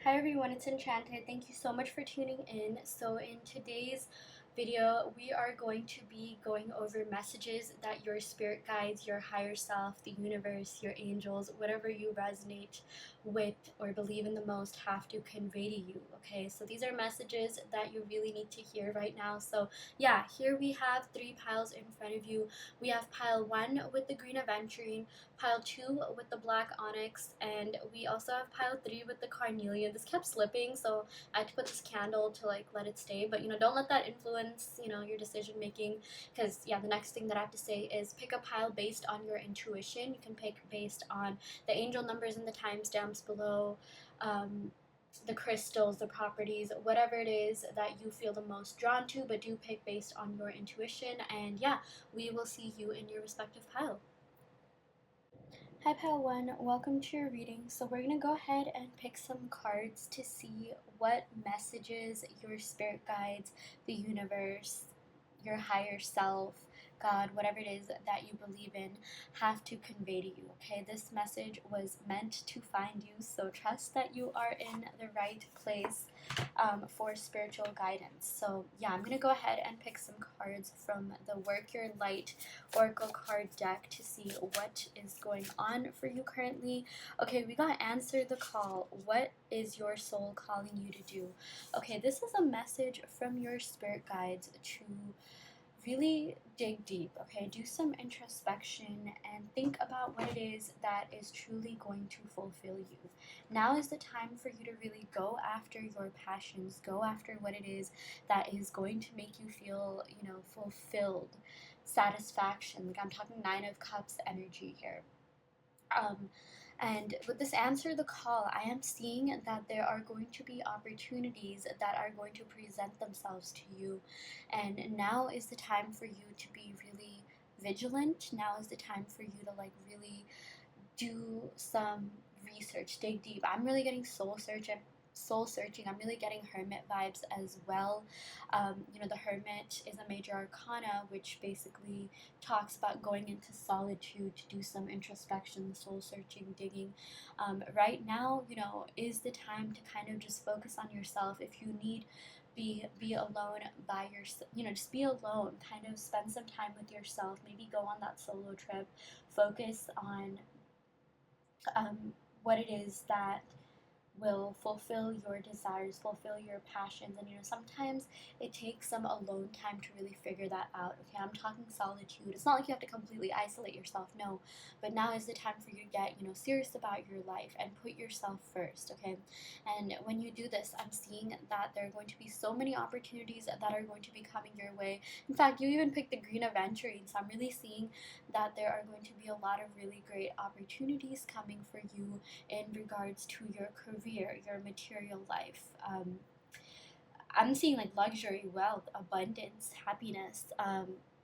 Hi everyone, it's Enchanted. Thank you so much for tuning in. So in today's video, we are going to be going over messages that your spirit guides, your higher self, the universe, your angels, whatever you resonate with or believe in the most have to convey to you, okay? So these are messages that you really need to hear right now. So yeah, here we have three piles in front of you. We have pile 1 with the green Aventurine, pile 2 with the black Onyx, and we also have pile 3 with the Carnelian. This kept slipping, so I had to put this candle to like let it stay, but don't let that influence your decision making, because yeah, the next thing that I have to say is pick a pile based on your intuition. You can pick based on the angel numbers and the timestamps below, the crystals, the properties, whatever it is that you feel the most drawn to, but do pick based on your intuition. And yeah, we will see you in your respective pile. Hi Pile 1, welcome to your reading. So we're going to go ahead and pick some cards to see what messages your spirit guides, the universe, your higher self, God, whatever it is that you believe in, have to convey to you, okay? This message was meant to find you, so trust that you are in the right place for spiritual guidance. So yeah, I'm going to go ahead and pick some cards from the Work Your Light Oracle card deck to see what is going on for you currently. Okay, we got Answer the Call. What is your soul calling you to do? Okay, this is a message from your spirit guides to really dig deep, okay? Do some introspection and think about what it is that is truly going to fulfill you. Now is the time for you to really go after your passions, go after what it is that is going to make you feel, fulfilled, satisfaction. Like I'm talking Nine of Cups energy here. And with this Answer the Call, I am seeing that there are going to be opportunities that are going to present themselves to you. And now is the time for you to be really vigilant. Now is the time for you to like really do some research, dig deep. I'm really getting soul searching. I'm really getting hermit vibes as well. The hermit is a major arcana, which basically talks about going into solitude to do some introspection, soul searching, digging. Right now, is the time to kind of just focus on yourself. If you need be alone by yourself, just be alone, kind of spend some time with yourself, maybe go on that solo trip, focus on what it is that will fulfill your desires, fulfill your passions. And sometimes it takes some alone time to really figure that out. Okay, I'm talking solitude. It's not like you have to completely isolate yourself, no, but now is the time for you to get, serious about your life and put yourself first, okay? And when you do this, I'm seeing that there are going to be so many opportunities that are going to be coming your way. In fact, you even picked the green Aventurine, so I'm really seeing that there are going to be a lot of really great opportunities coming for you in regards to your career, your material life. I'm seeing like luxury, wealth, abundance, happiness.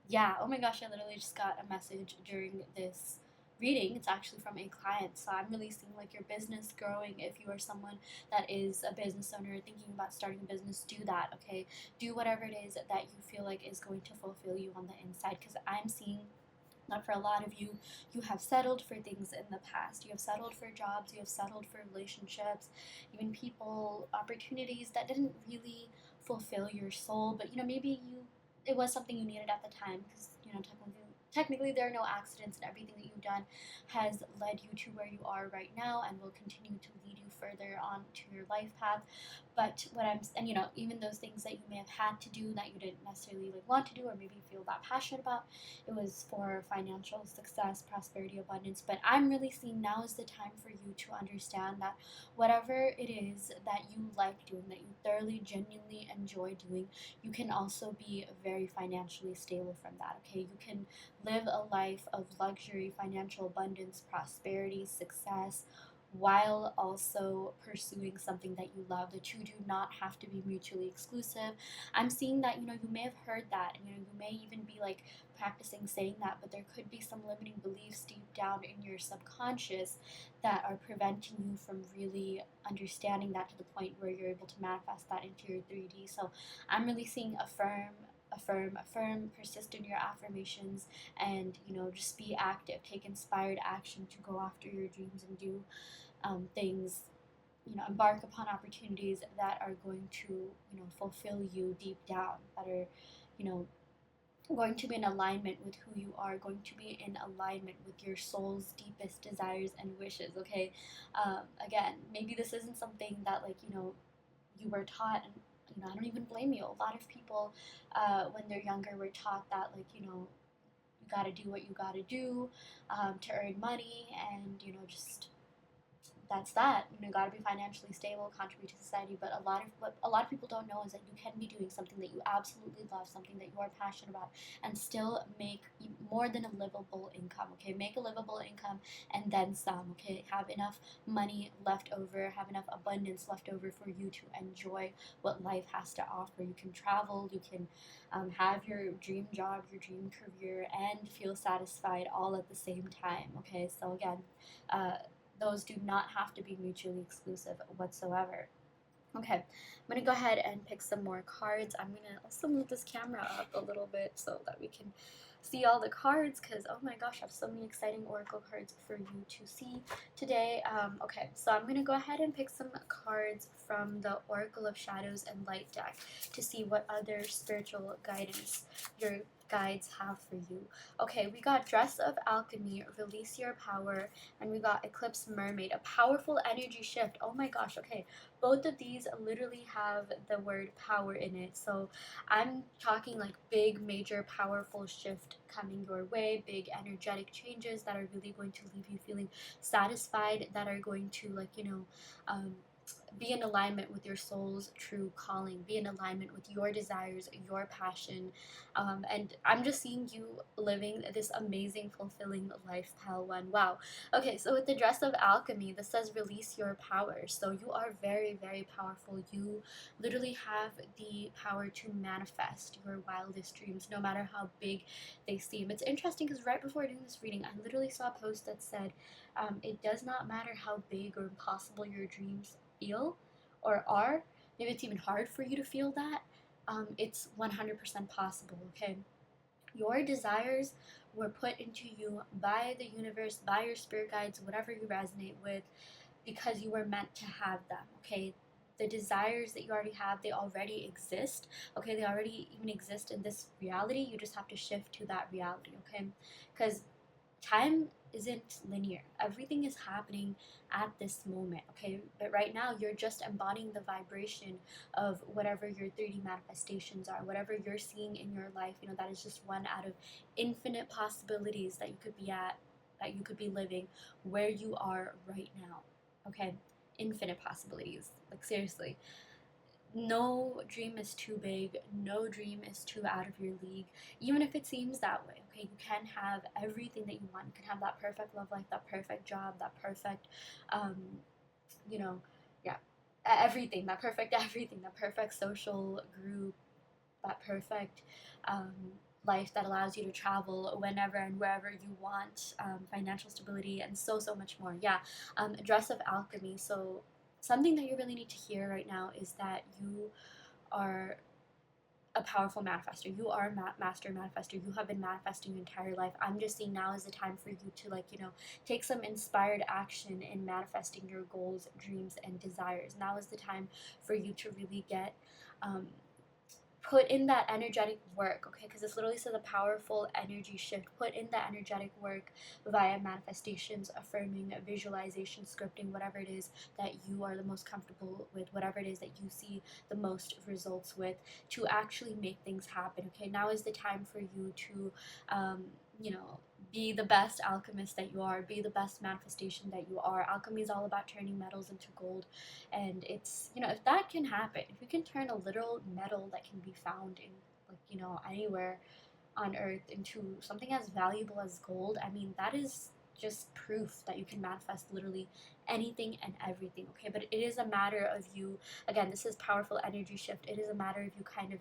Yeah, oh my gosh, I literally just got a message during this reading. It's actually from a client, so I'm really seeing like your business growing. If you are someone that is a business owner thinking about starting a business, do that, okay? Do whatever it is that you feel like is going to fulfill you on the inside, because I'm seeing that for a lot of you, you have settled for things in the past. You have settled for jobs, you have settled for relationships, even people, opportunities that didn't really fulfill your soul, but maybe it was something you needed at the time, because technically there are no accidents, and everything that you've done has led you to where you are right now and will continue to lead you further on to your life path. But even those things that you may have had to do that you didn't necessarily like want to do or maybe feel that passionate about, it was for financial success, prosperity, abundance. But I'm really seeing now is the time for you to understand that whatever it is that you like doing, that you thoroughly, genuinely enjoy doing, you can also be very financially stable from that, okay? You can live a life of luxury, financial abundance, prosperity, success, while also pursuing something that you love. The two do not have to be mutually exclusive. I'm seeing that, you may have heard that, and, you may even be like practicing saying that, but there could be some limiting beliefs deep down in your subconscious that are preventing you from really understanding that to the point where you're able to manifest that into your 3D. So I'm really seeing affirm, persist in your affirmations, and just be active, take inspired action to go after your dreams and do things embark upon opportunities that are going to, fulfill you deep down, that are, you know, going to be in alignment with who you are, going to be in alignment with your soul's deepest desires and wishes. Okay, again, maybe this isn't something that, like, you were taught, and I don't even blame you. A lot of people, when they're younger, were taught that, like, you got to do what you got to do to earn money, and just that's that. Got to be financially stable, contribute to society. But what a lot of people don't know is that you can be doing something that you absolutely love, something that you are passionate about, and still make more than a livable income. Okay, make a livable income and then some. Okay, have enough money left over, have enough abundance left over for you to enjoy what life has to offer. You can travel, you can have your dream job, your dream career, and feel satisfied all at the same time. Okay, so again. Those do not have to be mutually exclusive whatsoever. Okay, I'm going to go ahead and pick some more cards. I'm going to also move this camera up a little bit so that we can see all the cards, because oh my gosh, I have so many exciting oracle cards for you to see today. Okay, so I'm going to go ahead and pick some cards from the Oracle of Shadows and Light deck to see what other spiritual guidance your guides have for you. Okay, we got Dress of Alchemy, Release Your Power, and we got Eclipse Mermaid, a powerful energy shift. Oh my gosh, okay, both of these literally have the word power in it. So I'm talking like big, major, powerful shift coming your way, big energetic changes that are really going to leave you feeling satisfied, that are going to, like, be in alignment with your soul's true calling, be in alignment with your desires, your passion. And I'm just seeing you living this amazing, fulfilling life, pal one. Wow. Okay, so with the Dress of Alchemy, this says release your power. So you are very, very powerful. You literally have the power to manifest your wildest dreams, no matter how big they seem. It's interesting because right before doing this reading, I literally saw a post that said, it does not matter how big or impossible your dreams feel or are. Maybe it's even hard for you to feel that. It's 100% possible, okay? Your desires were put into you by the universe, by your spirit guides, whatever you resonate with, because you were meant to have them, okay? The desires that you already have, they already exist, okay? They already even exist in this reality. You just have to shift to that reality, okay? Because time isn't linear. Everything is happening at this moment, okay? But right now, you're just embodying the vibration of whatever your 3D manifestations are, whatever you're seeing in your life. That is just one out of infinite possibilities that you could be at, that you could be living where you are right now, okay? Infinite possibilities. Like, seriously. No dream is too big, no dream is too out of your league, even if it seems that way. Okay, you can have everything that you want. You can have that perfect love life, that perfect job, that perfect, um, you know, yeah, everything, that perfect everything, that perfect social group, that perfect um, life that allows you to travel whenever and wherever you want, financial stability, and so, so much more. Yeah, Dress of Alchemy. So something that you really need to hear right now is that you are a powerful manifester. You are a master manifester. You have been manifesting your entire life. I'm just seeing now is the time for you to, like, take some inspired action in manifesting your goals, dreams, and desires. Now is the time for you to really get put in that energetic work, okay? Because this literally says a powerful energy shift. Put in that energetic work via manifestations, affirming, visualization, scripting, whatever it is that you are the most comfortable with, whatever it is that you see the most results with, to actually make things happen, okay? Now is the time for you to, be the best alchemist that you are, be the best manifestation that you are. Alchemy is all about turning metals into gold, and it's, if that can happen, if you can turn a literal metal that can be found in, like, anywhere on earth into something as valuable as gold, I mean, that is just proof that you can manifest literally anything and everything, okay? But it is a matter of you, again, this is powerful energy shift. It is a matter of you kind of,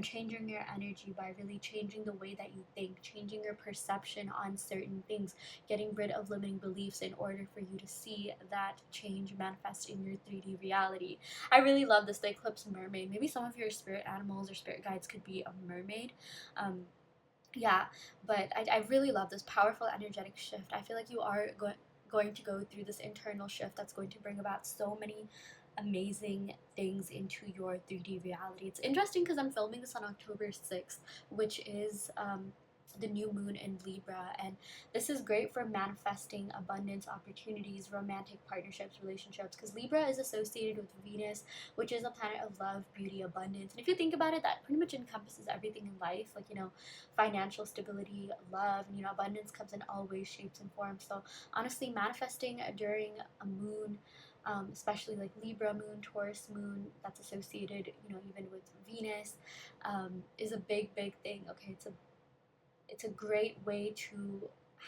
changing your energy by really changing the way that you think, changing your perception on certain things, getting rid of limiting beliefs in order for you to see that change manifest in your 3D reality. I really love this, the Eclipse Mermaid. Maybe some of your spirit animals or spirit guides could be a mermaid. Yeah, but I really love this powerful energetic shift. I feel like you are going to go through this internal shift that's going to bring about so many amazing things into your 3D reality. It's interesting because I'm filming this on October 6th, which is the new moon in Libra, and this is great for manifesting abundance, opportunities, romantic partnerships, relationships, because Libra is associated with Venus, which is a planet of love, beauty, abundance. And if you think about it, that pretty much encompasses everything in life, like, you know, financial stability, love, and, you know, abundance comes in all ways, shapes, and forms. So honestly, manifesting during a moon, especially like Libra moon, Taurus moon, that's associated, you know, even with Venus, is a big, big thing. Okay, it's a great way to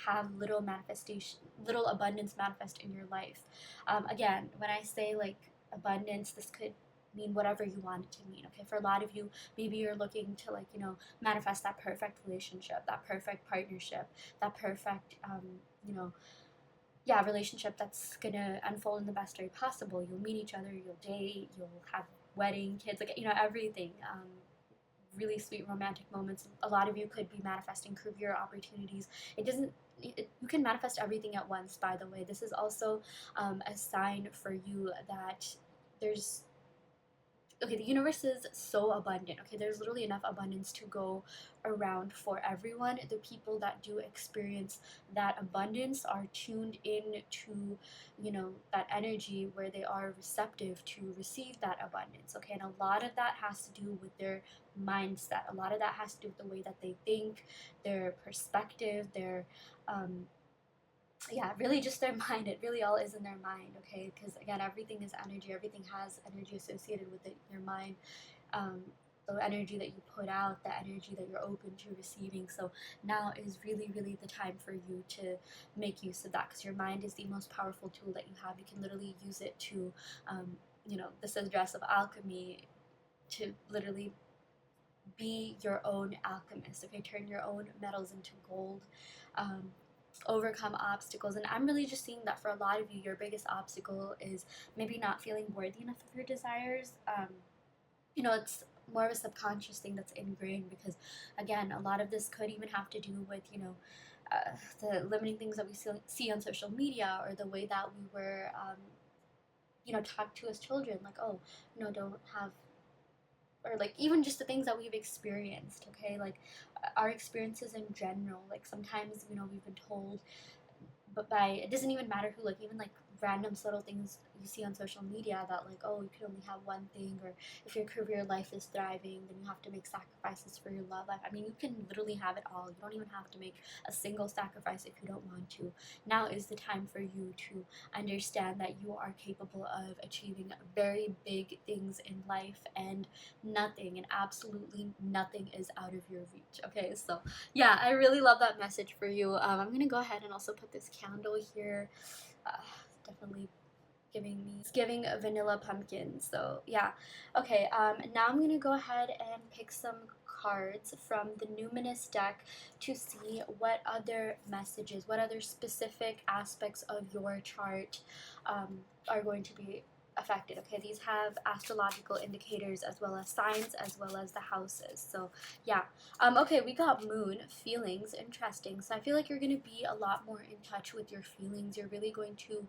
have little manifestation, little abundance manifest in your life. Again, when I say like abundance, this could mean whatever you want it to mean. Okay, for a lot of you, maybe you're looking to, like, you know, manifest that perfect relationship, that perfect partnership, that perfect, you know, yeah, relationship that's gonna unfold in the best way possible. You'll meet each other, you'll date, you'll have wedding, kids, like, you know, everything. Really sweet romantic moments. A lot of you could be manifesting career opportunities. It doesn't. You can manifest everything at once. By the way, this is also a sign for you that there's okay, the universe is so abundant. Okay, there's literally enough abundance to go around for everyone. The people that do experience that abundance are tuned in to, you know, that energy where they are receptive to receive that abundance. Okay, and a lot of that has to do with their mindset. A lot of that has to do with the way that they think, their perspective, their yeah, really just their mind. It really all is in their mind. Okay, because again, everything is energy. Everything has energy associated with it, your mind. The energy that you put out, the energy that you're open to receiving. So now is really, really the time for you to make use of that, because your mind is the most powerful tool that you have. You can literally use it to, you know, this is dress of alchemy, to literally be your own alchemist. Okay, turn your own metals into gold. Overcome obstacles, and I'm really just seeing that for a lot of you, your biggest obstacle is maybe not feeling worthy enough of your desires. You know, it's more of a subconscious thing that's ingrained, because again, a lot of this could even have to do with, you know, the limiting things that we see on social media, or the way that we were, you know, taught to as children, like, oh, you know, don't have, or like even just the things that we've experienced. Okay, like our experiences in general, like sometimes, you know, we've been told, but by, it doesn't even matter who, like even like random subtle things you see on social media, that like, oh, you can only have one thing, or if your career life is thriving, then you have to make sacrifices for your love life. I mean, you can literally have it all. You don't even have to make a single sacrifice if you don't want to. Now is the time for you to understand that you are capable of achieving very big things in life, and nothing, and absolutely nothing, is out of your reach. Okay, so yeah, I really love that message for you. I'm gonna go ahead and also put this candle here. Uh, Definitely it's giving a vanilla pumpkin. So yeah, okay. Now I'm gonna go ahead and pick some cards from the Numinous deck to see what other messages, what other specific aspects of your chart are going to be affected. Okay, these have astrological indicators as well as signs, as well as the houses. So yeah, okay, we got moon, feelings, interesting. So I feel like you're going to be a lot more in touch with your feelings. You're really going to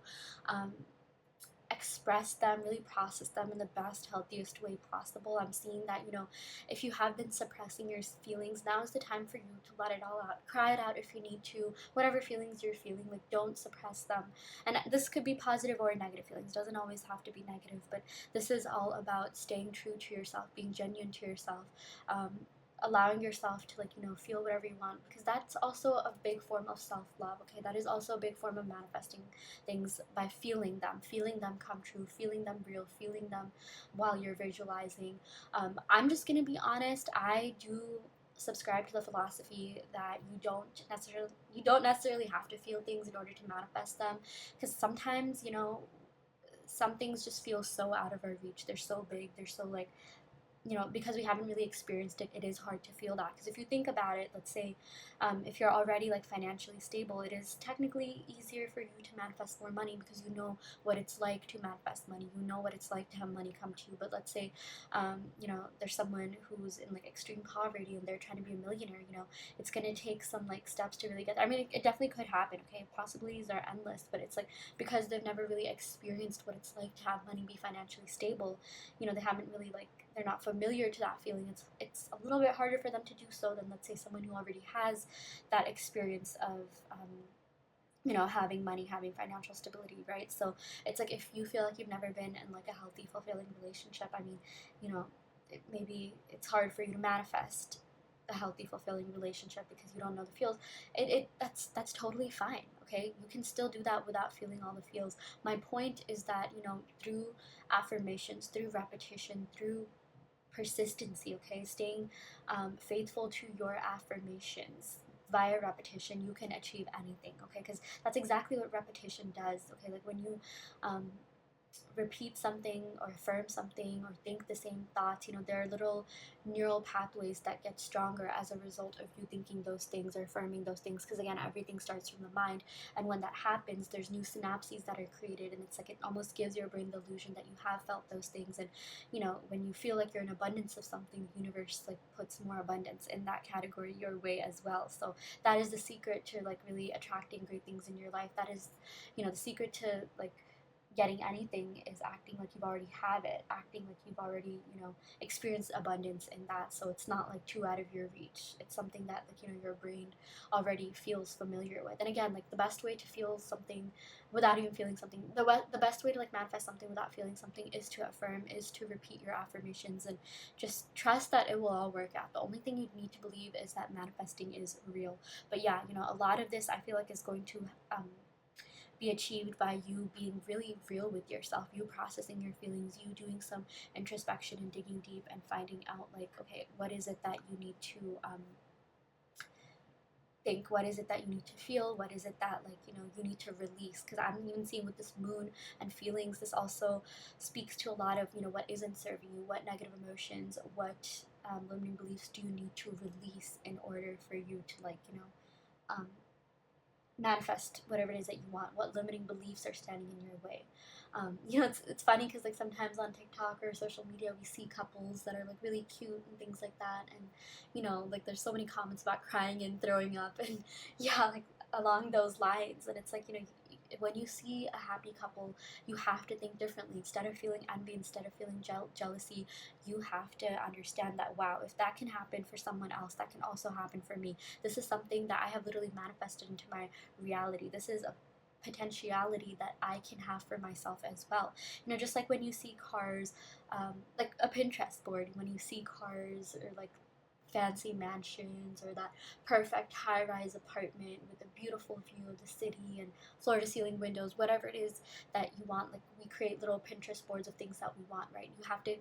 express them, really process them in the best, healthiest way possible. I'm seeing that, you know, if you have been suppressing your feelings, now is the time for you to let it all out. Cry it out if you need to. Whatever feelings you're feeling, like, don't suppress them. And this could be positive or negative feelings. It doesn't always have to be negative, but this is all about staying true to yourself, being genuine to yourself. Allowing yourself to, like, you know, feel whatever you want, because that's also a big form of self-love. Okay, that is also a big form of manifesting things, by feeling them come true, feeling them real, feeling them while you're visualizing. I'm just gonna be honest, I do subscribe to the philosophy that you don't necessarily have to feel things in order to manifest them, because sometimes, you know, some things just feel so out of our reach. They're so big, they're so, like, because we haven't really experienced it, it is hard to feel that. Because if you think about it, let's say if you're already like financially stable, it is technically easier for you to manifest more money because you know what it's like to manifest money. You know what it's like to have money come to you. But let's say, there's someone who's in like extreme poverty and they're trying to be a millionaire. It's gonna take some like steps to really get there. I mean, it definitely could happen. Okay, possibilities are endless, but it's like because they've never really experienced what it's like to have money, be financially stable. They haven't really like they're not familiar to that feeling. It's a little bit harder for them to do so than, let's say, someone who already has that experience of having money, having financial stability, right? So it's like if you feel like you've never been in like a healthy, fulfilling relationship, I mean, maybe it's hard for you to manifest a healthy, fulfilling relationship because you don't know the feels. That's totally fine. Okay, you can still do that without feeling all the feels. My point is that through affirmations, through repetition, through persistency, okay, staying faithful to your affirmations via repetition, you can achieve anything, okay, because that's exactly what repetition does, okay, like when you um, repeat something or affirm something or think the same thoughts, there are little neural pathways that get stronger as a result of you thinking those things or affirming those things, because again, everything starts from the mind. And when that happens, there's new synapses that are created, and it's like it almost gives your brain the illusion that you have felt those things. And when you feel like you're in abundance of something, the universe like puts more abundance in that category your way as well. So that is the secret to like really attracting great things in your life. That is the secret to like getting anything is acting like you've already have it, acting like you've already, experienced abundance in that. So it's not like too out of your reach. It's something that like, your brain already feels familiar with. And again, like the best way to feel something without even feeling something, the best way to like manifest something without feeling something is to affirm, is to repeat your affirmations and just trust that it will all work out. The only thing you need to believe is that manifesting is real. But yeah, a lot of this I feel like is going to be achieved by you being really real with yourself, you processing your feelings, you doing some introspection and digging deep and finding out like, okay, what is it that you need to think, what is it that you need to feel, what is it that like you need to release. Because I'm even seeing with this moon and feelings, this also speaks to a lot of what isn't serving you, what negative emotions, what limiting beliefs do you need to release in order for you to like um, manifest whatever it is that you want, what limiting beliefs are standing in your way. It's funny because like sometimes on TikTok or social media we see couples that are like really cute and things like that, and like there's so many comments about crying and throwing up and yeah, like along those lines. And it's like when you see a happy couple, you have to think differently. Instead of feeling envy, instead of feeling jealousy, you have to understand that, wow, if that can happen for someone else, that can also happen for me. This is something that I have literally manifested into my reality. This is a potentiality that I can have for myself as well. Just like when you see cars, like a Pinterest board, when you see cars or like fancy mansions or that perfect high-rise apartment with a beautiful view of the city and floor-to-ceiling windows, whatever it is that you want, like we create little Pinterest boards of things that we want, right? You have to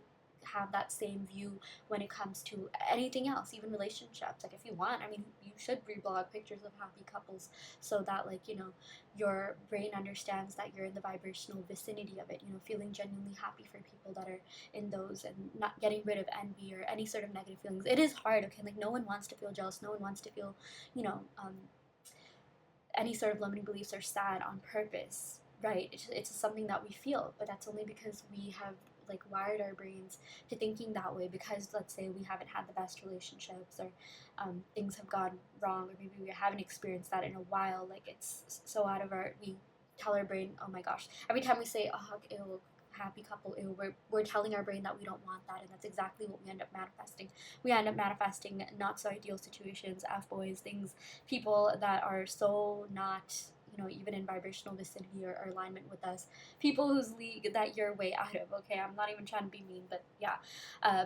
have that same view when it comes to anything else, even relationships. Like if you want, I mean, you should reblog pictures of happy couples so that like your brain understands that you're in the vibrational vicinity of it, feeling genuinely happy for people that are in those, and not getting rid of envy or any sort of negative feelings. It is hard, okay, like no one wants to feel jealous, no one wants to feel you know um, any sort of limiting beliefs or sad on purpose, right? It's something that we feel, but that's only because we have like wired our brains to thinking that way, because let's say we haven't had the best relationships, or things have gone wrong, or maybe we haven't experienced that in a while. Like it's so out of our, we tell our brain, oh my gosh, every time we say, oh, ew, happy couple, ew, we're telling our brain that we don't want that, and that's exactly what we end up manifesting. We end up manifesting not so ideal situations, f-boys, things, people that are so not even in vibrational vicinity or alignment with us, people whose league that you're way out of. Okay, I'm not even trying to be mean, but yeah,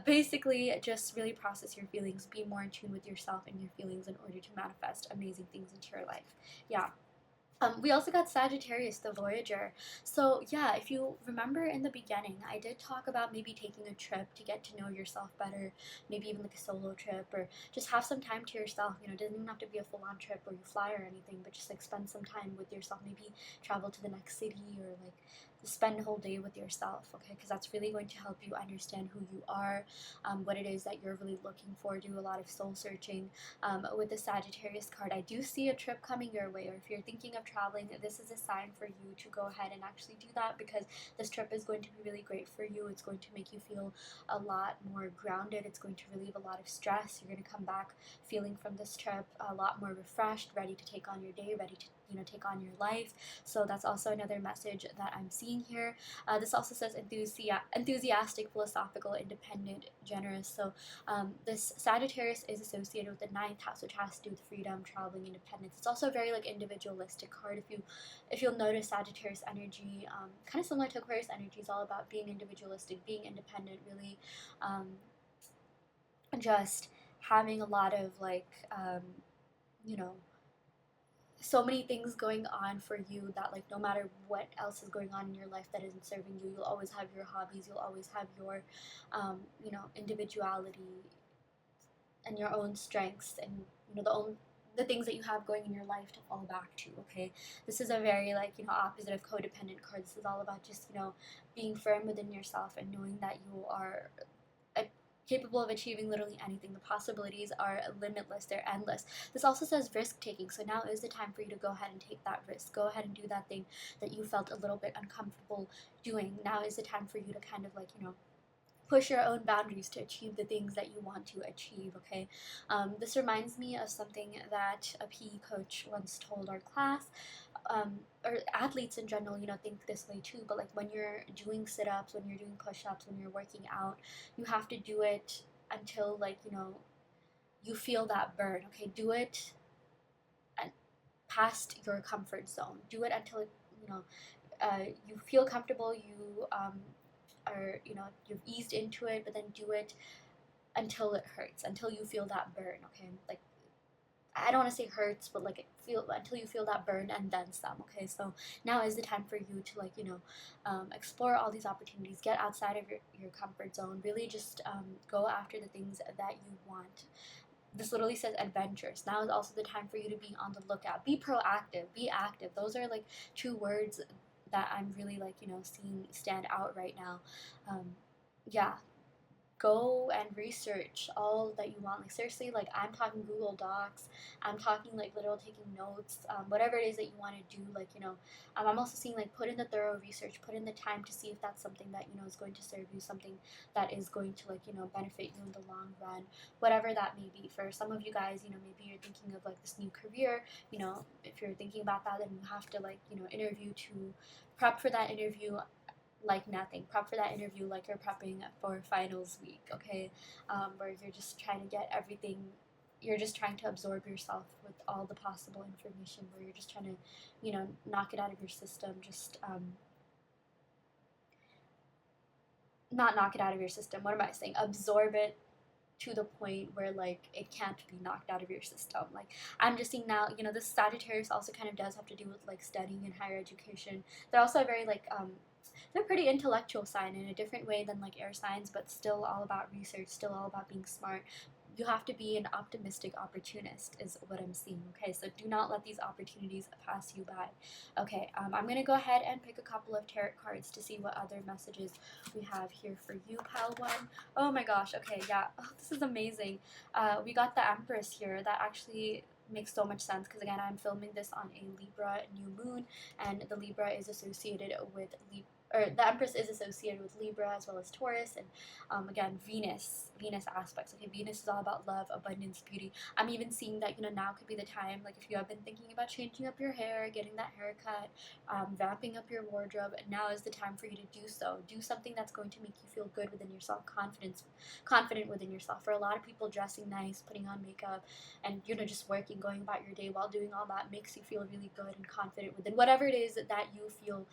basically just really process your feelings, be more in tune with yourself and your feelings in order to manifest amazing things into your life. Yeah. We also got Sagittarius, the Voyager. So yeah, if you remember in the beginning, I did talk about maybe taking a trip to get to know yourself better, maybe even like a solo trip, or just have some time to yourself. It doesn't even have to be a full-on trip where you fly or anything, but just like spend some time with yourself. Maybe travel to the next city, or like spend a whole day with yourself, okay? Because that's really going to help you understand who you are, what it is that you're really looking for. Do a lot of soul searching. With the Sagittarius card, I do see a trip coming your way, or if you're thinking of traveling, this is a sign for you to go ahead and actually do that, because this trip is going to be really great for you. It's going to make you feel a lot more grounded. It's going to relieve a lot of stress. You're going to come back feeling from this trip a lot more refreshed, ready to take on your day, ready to take on your life. So that's also another message that I'm seeing here. This also says enthusiastic, philosophical, independent, generous. So this Sagittarius is associated with the ninth house, which has to do with freedom, traveling, independence. It's also a very like individualistic card. If you'll notice, Sagittarius energy, kind of similar to Aquarius energy, is all about being individualistic, being independent, really just having a lot of like you know so many things going on for you that like no matter what else is going on in your life that isn't serving you, you'll always have your hobbies, you'll always have your individuality and your own strengths, and the things that you have going in your life to fall back to. Okay, this is a very like opposite of codependent card. This is all about just being firm within yourself and knowing that you are capable of achieving literally anything. The possibilities are limitless, they're endless. This also says risk taking. So now is the time for you to go ahead and take that risk. Go ahead and do that thing that you felt a little bit uncomfortable doing. Now is the time for you to kind of like, push your own boundaries to achieve the things that you want to achieve, okay? This reminds me of something that a PE coach once told our class, or athletes in general, think this way too, but like when you're doing sit-ups, when you're doing push-ups, when you're working out, you have to do it until like, you feel that burn, okay? Do it past your comfort zone. Do it until, you feel comfortable, you or you've eased into it, but then do it until it hurts, until you feel that burn, okay? Like, I don't want to say hurts, but like until you feel that burn and then some, okay? So now is the time for you to like explore all these opportunities, get outside of your comfort zone, really just go after the things that you want. This literally says adventures. Now is also the time for you to be on the lookout, be proactive, be active. Those are like two words that I'm really like seeing stand out right now. Yeah, go and research all that you want. Like seriously, like I'm talking Google Docs, I'm talking like literal taking notes, whatever it is that you want to do. Like I'm also seeing like put in the thorough research, put in the time to see if that's something that is going to serve you, something that is going to like benefit you in the long run, whatever that may be. For some of you guys, maybe you're thinking of like this new career. If you're thinking about that, then you have to like interview to prep for that interview like nothing. Prep for that interview like you're prepping for finals week, okay? Where you're just trying to get everything, you're just trying to absorb yourself with all the possible information, where you're just trying to, knock it out of your system, just, not knock it out of your system, what am I saying? Absorb it to the point where like it can't be knocked out of your system. Like I'm just seeing now, this Sagittarius also kind of does have to do with like studying in higher education. They're also a very like they're pretty intellectual sign in a different way than like air signs, but still all about research, still all about being smart. You have to be an optimistic opportunist is what I'm seeing, okay? So do not let these opportunities pass you by. Okay, I'm going to go ahead and pick a couple of tarot cards to see what other messages we have here for you, pile one. Oh my gosh, okay, yeah, oh, this is amazing. We got the Empress here. That actually makes so much sense because again, I'm filming this on a Libra new moon, and the Libra is associated with the Empress is associated with Libra as well as Taurus, and again Venus aspects. Okay, Venus is all about love, abundance, beauty. I'm even seeing that now could be the time, like if you have been thinking about changing up your hair, getting that haircut, vamping up your wardrobe, now is the time for you to do so. Do something that's going to make you feel good within yourself, confident within yourself. For a lot of people, dressing nice, putting on makeup, and just working, going about your day while doing all that makes you feel really good and confident within whatever it is that you feel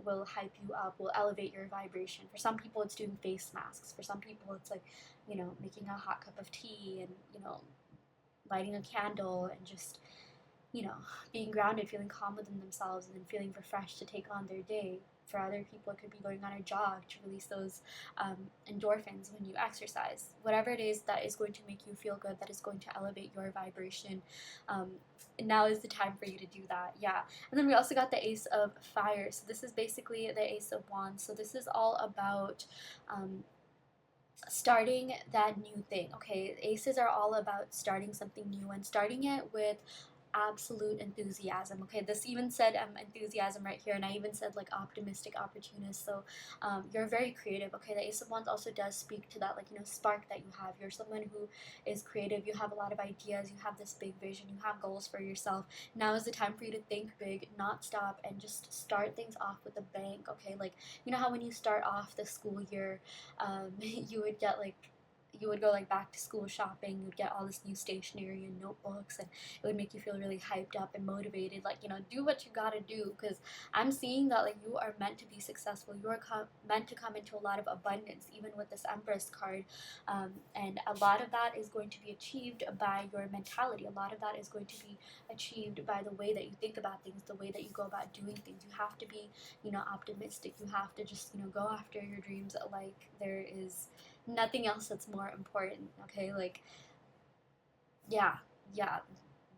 will hype you up, will elevate your vibration. For some people, it's doing face masks. For some people, it's like, making a hot cup of tea and, lighting a candle and just, being grounded, feeling calm within themselves, and then feeling refreshed to take on their day. For other people, it could be going on a jog to release those endorphins when you exercise. Whatever it is that is going to make you feel good, that is going to elevate your vibration, now is the time for you to do that. Yeah. And then we also got the Ace of Fire. So this is basically the Ace of Wands. So this is all about starting that new thing. Okay, aces are all about starting something new and starting it with absolute enthusiasm. Okay, this even said enthusiasm right here, and I even said like optimistic opportunist. So you're very creative. Okay, the Ace of Wands also does speak to that, like, you know, spark that you have. You're someone who is creative. You have a lot of ideas. You have this big vision. You have goals for yourself. Now is the time for you to think big, not stop, and just start things off with a bang. Okay, like, you know how when you start off the school year, you would get like, you would go like back to school shopping, you'd get all this new stationery and notebooks, and it would make you feel really hyped up and motivated, like, you know, do what you gotta do, because I'm seeing that like you are meant to be successful. You are meant to come into a lot of abundance, even with this Empress card, and a lot of that is going to be achieved by your mentality. A lot of that is going to be achieved by the way that you think about things, the way that you go about doing things. You have to be, you know, optimistic. You have to just, you know, go after your dreams like there is nothing else that's more important. Okay, like, yeah, yeah,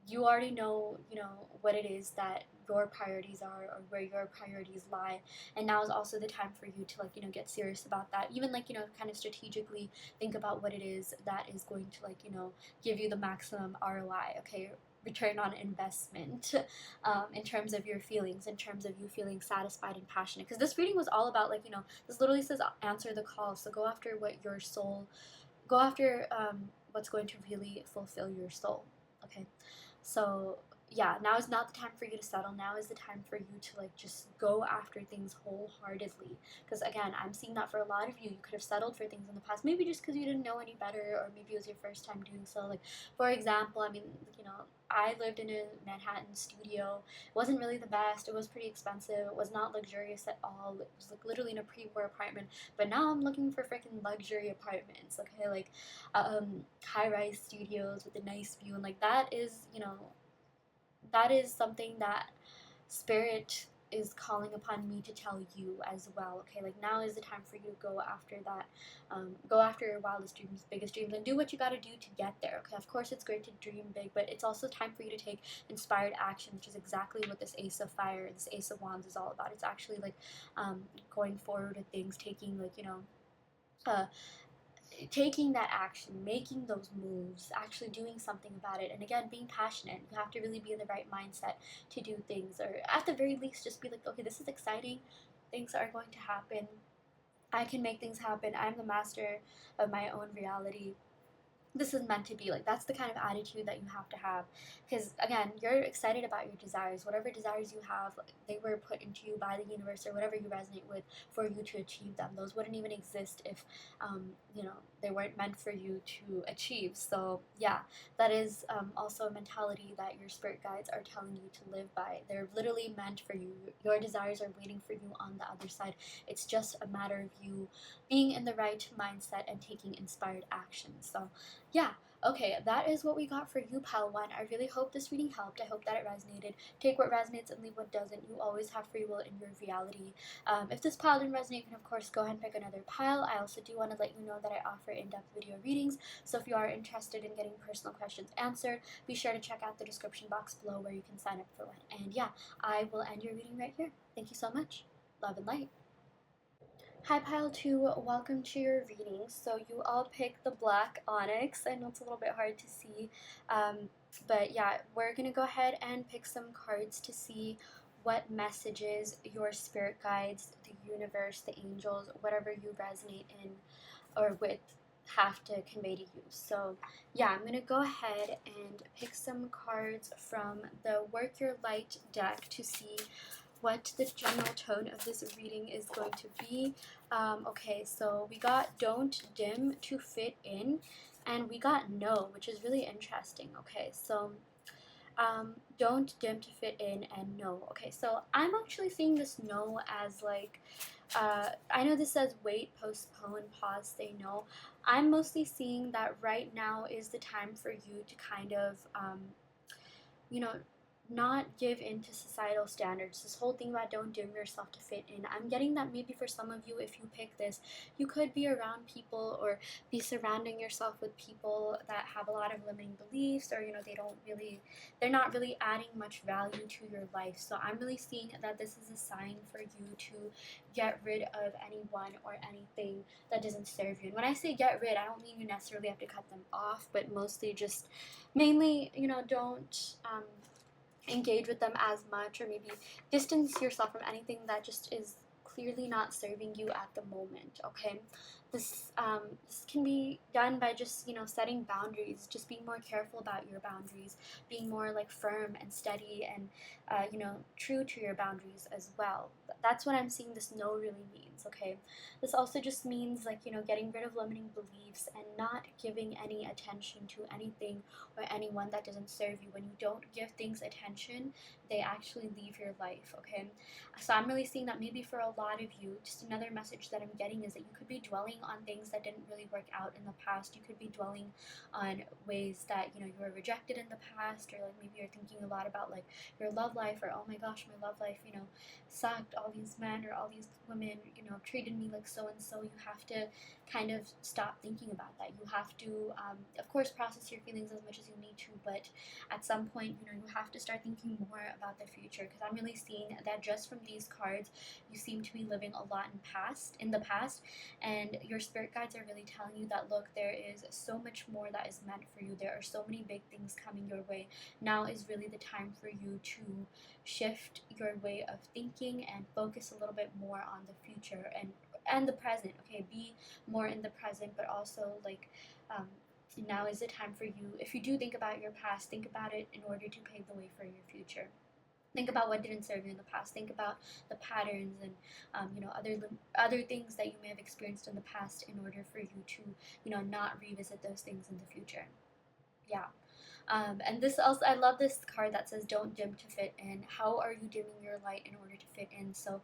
you already know, you know, what it is that your priorities are, or where your priorities lie, and now is also the time for you to, like, you know, get serious about that. Even, like, you know, kind of strategically think about what it is that is going to, like, you know, give you the maximum ROI. Okay, return on investment, in terms of your feelings, in terms of you feeling satisfied and passionate, because this reading was all about, like, you know, this literally says answer the call. So go after what your soul, go after what's going to really fulfill your soul. Okay, so yeah, now is not the time for you to settle. Now is the time for you to, like, just go after things wholeheartedly, because again, I'm seeing that for a lot of you, you could have settled for things in the past, maybe just because you didn't know any better, or maybe it was your first time doing so. Like, for example, I mean, you know, I lived in a Manhattan studio. It wasn't really the best. It was pretty expensive. It was not luxurious at all. It was like literally in a pre-war apartment. But now I'm looking for freaking luxury apartments. Okay, like high-rise studios with a nice view, and like that is, you know, that is something that spirit is calling upon me to tell you as well. Okay, like now is the time for you to go after that, go after your wildest dreams, biggest dreams, and do what you got to do to get there. Okay, of course it's great to dream big, but it's also time for you to take inspired action, which is exactly what this Ace of Fire, this Ace of Wands is all about. It's actually like going forward with things, taking, like, you know, uh, taking that action, making those moves, actually doing something about it, and again, being passionate. You have to really be in the right mindset to do things, or at the very least, just be like, okay, this is exciting. Things are going to happen. I can make things happen. I'm the master of my own reality. This is meant to be. Like, that's the kind of attitude that you have to have, because again, you're excited about your desires. Whatever desires you have, they were put into you by the universe, or whatever you resonate with, for you to achieve them. Those wouldn't even exist if you know, they weren't meant for you to achieve. So yeah, that is also a mentality that your spirit guides are telling you to live by. They're literally meant for you. Your desires are waiting for you on the other side. It's just a matter of you being in the right mindset and taking inspired action. So yeah, okay, that is what we got for you, Pile 1. I really hope this reading helped. I hope that it resonated. Take what resonates and leave what doesn't. You always have free will in your reality. If this pile didn't resonate, you can of course go ahead and pick another pile. I also do want to let you know that I offer in-depth video readings, so if you are interested in getting personal questions answered, be sure to check out the description box below where you can sign up for one. And yeah, I will end your reading right here. Thank you so much. Love and light. Hi Pile 2, welcome to your reading. So you all picked the black Onyx. I know it's a little bit hard to see, but yeah, we're going to go ahead and pick some cards to see what messages your spirit guides, the universe, the angels, whatever you resonate in or with, have to convey to you. So yeah, I'm going to go ahead and pick some cards from the Work Your Light deck to see what the general tone of this reading is going to be. Okay, so we got Don't Dim to Fit In, and we got No, which is really interesting. Okay, so don't dim to fit in and no. Okay, so I'm actually seeing this no as like, I know this says wait, postpone, pause, say no. I'm mostly seeing that right now is the time for you to kind of, you know, not give in to societal standards. This whole thing about don't dim yourself to fit in. I'm getting that maybe for some of you, if you pick this, you could be around people or be surrounding yourself with people that have a lot of limiting beliefs, or they're not really adding much value to your life. So I'm really seeing that this is a sign for you to get rid of anyone or anything that doesn't serve you. And when I say get rid, I don't mean you necessarily have to cut them off, but mostly just mainly, don't engage with them as much, or maybe distance yourself from anything that just is clearly not serving you at the moment. Okay, this can be done by just setting boundaries, just being more careful about your boundaries, being more like firm and steady, and true to your boundaries as well. That's what I'm seeing this no really means. Okay, this also just means like getting rid of limiting beliefs and not giving any attention to anything or anyone that doesn't serve you. When you don't give things attention, they actually leave your life. Okay, so I'm really seeing that maybe for a lot of you, just another message that I'm getting is that you could be dwelling on things that didn't really work out in the past. You could be dwelling on ways that you were rejected in the past, or like maybe you're thinking a lot about like your love life, or oh my gosh, my love life sucked, all these men or all these women treated me like so and so. You have to kind of stop thinking about that. You have to of course process your feelings as much as you need to, but at some point you have to start thinking more about the future, because I'm really seeing that just from these cards you seem to be living a lot in the past, and your spirit guides are really telling you that look, there is so much more that is meant for you. There are so many big things coming your way. Now is really the time for you to shift your way of thinking and focus a little bit more on the future and the present. Okay, be more in the present, but also like now is the time for you, if you do think about your past, think about it in order to pave the way for your future. Think about what didn't serve you in the past. Think about the patterns and other things that you may have experienced in the past in order for you to not revisit those things in the future. Yeah. And this also, I love this card that says don't dim to fit in. How are you dimming your light in order to fit in? So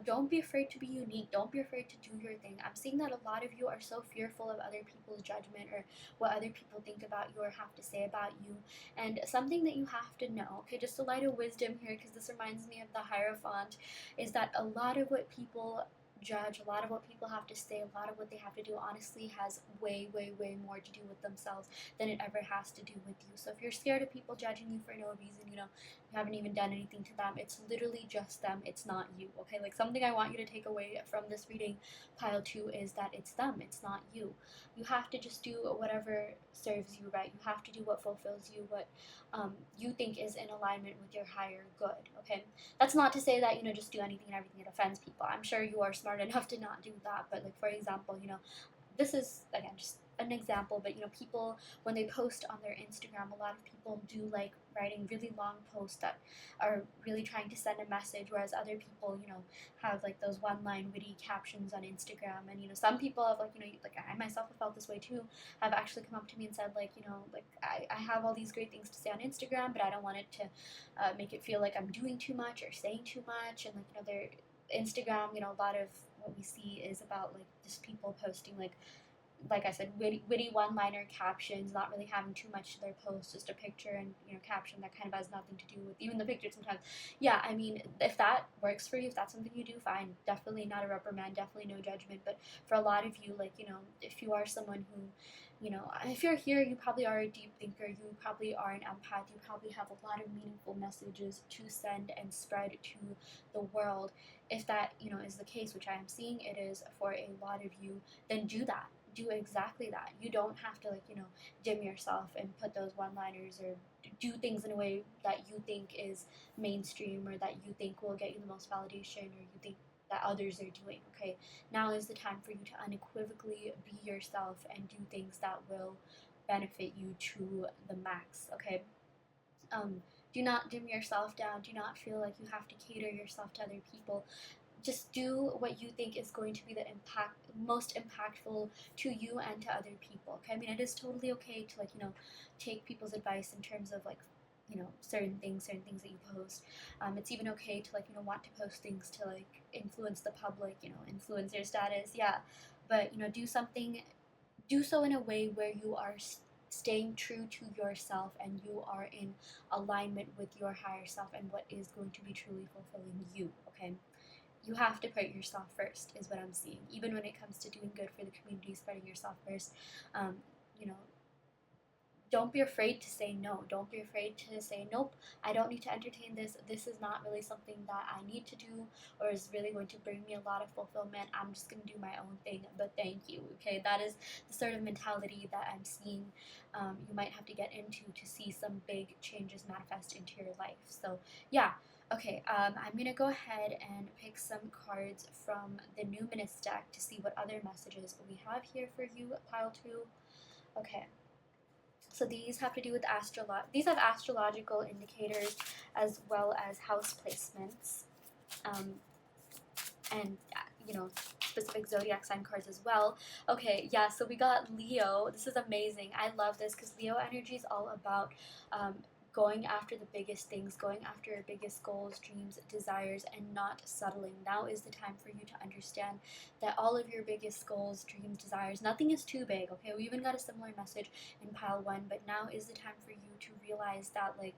don't be afraid to be unique. Don't be afraid to do your thing. I'm seeing that a lot of you are so fearful of other people's judgment, or what other people think about you or have to say about you. And something that you have to know, okay, just a light of wisdom here, because this reminds me of the Hierophant, is that a lot of what people judge, a lot of what people have to say, a lot of what they have to do honestly has way, way, way more to do with themselves than it ever has to do with you. So if you're scared of people judging you for no reason, you haven't even done anything to them, it's literally just them, it's not you. Okay, like something I want you to take away from this reading, pile 2, is that it's them, it's not you. You have to just do whatever serves you right. You have to do what fulfills you, what you think is in alignment with your higher good. Okay, that's not to say that just do anything and everything that offends people. I'm sure you are smart enough to not do that, but like for example, this is again just an example, but people, when they post on their Instagram, a lot of people do like writing really long posts that are really trying to send a message, whereas other people have like those one line witty captions on Instagram. And some people have like like I myself have felt this way too, have actually come up to me and said like like I have all these great things to say on Instagram, but I don't want it to make it feel like I'm doing too much or saying too much. And like their Instagram, a lot of what we see is about like just people posting like I said, witty one-liner captions, not really having too much to their post, just a picture and caption that kind of has nothing to do with even the picture sometimes. Yeah, I mean, if that works for you, if that's something you do, fine. Definitely not a reprimand, definitely no judgment. But for a lot of you, like if you are someone who, if you're here, you probably are a deep thinker. You probably are an empath. You probably have a lot of meaningful messages to send and spread to the world. If that is the case, which I am seeing it is for a lot of you, then do that. Do exactly that. You don't have to dim yourself and put those one-liners or do things in a way that you think is mainstream, or that you think will get you the most validation, or you think that others are doing. Okay, now is the time for you to unequivocally be yourself and do things that will benefit you to the max. Okay, do not dim yourself down. Do not feel like you have to cater yourself to other people. Just do what you think is going to be the most impactful to you and to other people. Okay, I mean, it is totally okay to take people's advice in terms of certain things that you post. It's even okay to want to post things to influence the public, influencer status. Yeah, but do so in a way where you are staying true to yourself, and you are in alignment with your higher self and what is going to be truly fulfilling you, okay? You have to put yourself first, is what I'm seeing. Even when it comes to doing good for the community, spreading yourself first, you know, don't be afraid to say no. Don't be afraid to say, nope, I don't need to entertain this. This is not really something that I need to do or is really going to bring me a lot of fulfillment. I'm just going to do my own thing, but thank you. Okay, that is the sort of mentality that I'm seeing you might have to get into to see some big changes manifest into your life. So, yeah. Okay, I'm going to go ahead and pick some cards from the Numinous deck to see what other messages we have here for you, pile 2. Okay. So these have to do with these have astrological indicators as well as house placements, and specific zodiac sign cards as well. Okay, yeah. So we got Leo. This is amazing. I love this because Leo energy is all about going after the biggest things, going after your biggest goals, dreams, desires, and not settling. Now is the time for you to understand that all of your biggest goals, dreams, desires, nothing is too big, okay? We even got a similar message in pile 1, but now is the time for you to realize that, like,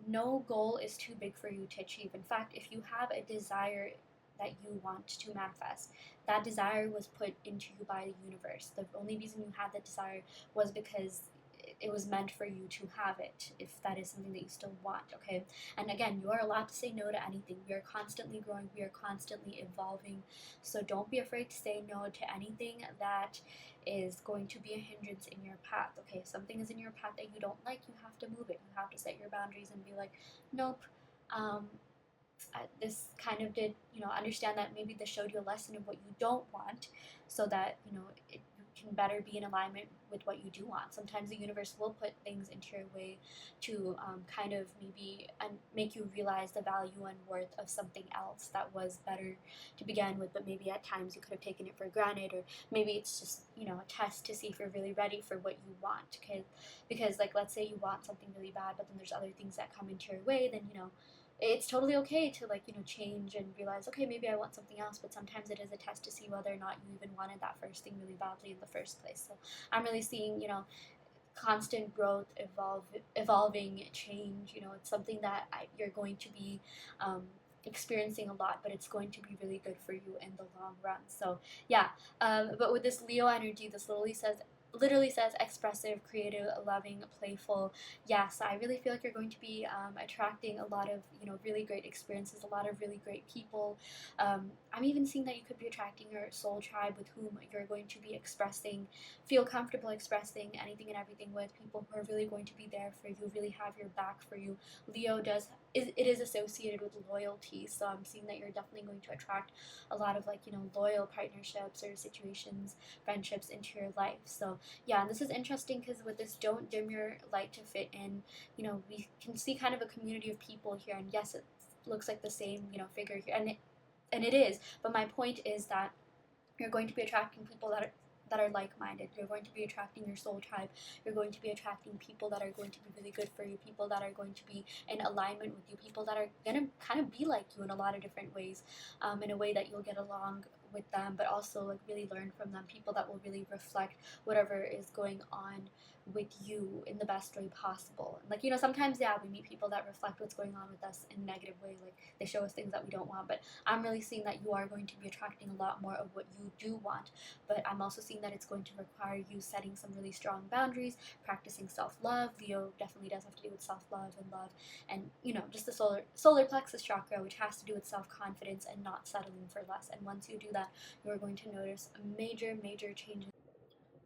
no goal is too big for you to achieve. In fact, if you have a desire that you want to manifest, that desire was put into you by the universe. The only reason you had that desire was because it was meant for you to have it, if that is something that you still want, okay? And again, you are allowed to say no to anything. We are constantly growing, we are constantly evolving, so don't be afraid to say no to anything that is going to be a hindrance in your path, okay? If something is in your path that you don't like, you have to move it. You have to set your boundaries and be like, nope, this kind of did, understand that maybe this showed you a lesson of what you don't want, so that, it can better be in alignment with what you do want. Sometimes the universe will put things into your way to kind of maybe make you realize the value and worth of something else that was better to begin with, but maybe at times you could have taken it for granted, or maybe it's just, a test to see if you're really ready for what you want. Okay? Because, like, let's say you want something really bad, but then there's other things that come into your way, then, it's totally okay to, like, change and realize, okay, maybe I want something else, but sometimes it is a test to see whether or not you even wanted that first thing really badly in the first place. So I'm really seeing, constant growth, evolving change. It's something that you're going to be experiencing a lot, but it's going to be really good for you in the long run. So yeah, but with this Leo energy, this literally says expressive, creative, loving, playful. Yes, I really feel like you're going to be attracting a lot of really great experiences, a lot of really great people. I'm even seeing that you could be attracting your soul tribe, with whom you're going to be feel comfortable expressing anything and everything with, people who are really going to be there for you, really have your back for you. Leo it is associated with loyalty, so I'm seeing that you're definitely going to attract a lot of, like, loyal partnerships or situations, friendships into your life. So yeah, and this is interesting because with this don't dim your light to fit in, we can see kind of a community of people here, and yes, it looks like the same, figure here, and it is, but my point is that you're going to be attracting people that are like-minded. You're going to be attracting your soul tribe. You're going to be attracting people that are going to be really good for you, people that are going to be in alignment with you, people that are going to kind of be like you in a lot of different ways, in a way that you'll get along with them, but also, like, really learn from them, people that will really reflect whatever is going on with you in the best way possible. Like, sometimes, yeah, we meet people that reflect what's going on with us in a negative way, like they show us things that we don't want, but I'm really seeing that you are going to be attracting a lot more of what you do want, but I'm also seeing that it's going to require you setting some really strong boundaries, practicing self-love. Leo definitely does have to do with self-love and love, and just the solar plexus chakra, which has to do with self-confidence and not settling for less. And once you do that, you're going to notice major changes.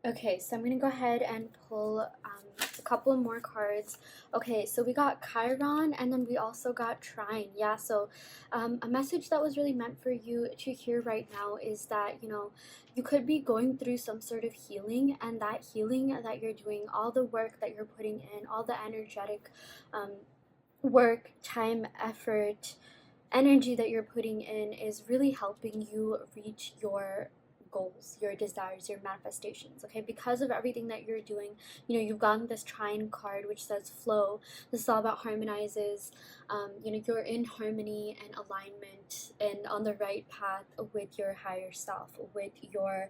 Okay, so I'm going to go ahead and pull a couple more cards. Okay, so we got Chiron, and then we also got Trine. Yeah, so a message that was really meant for you to hear right now is that, you could be going through some sort of healing, and that healing that you're doing, all the work that you're putting in, all the energetic work, time, effort, energy that you're putting in is really helping you reach your goals, your desires, your manifestations, okay? Because of everything that you're doing, you've gotten this trine card which says flow. This is all about harmonizes. You're in harmony and alignment and on the right path with your higher self, with your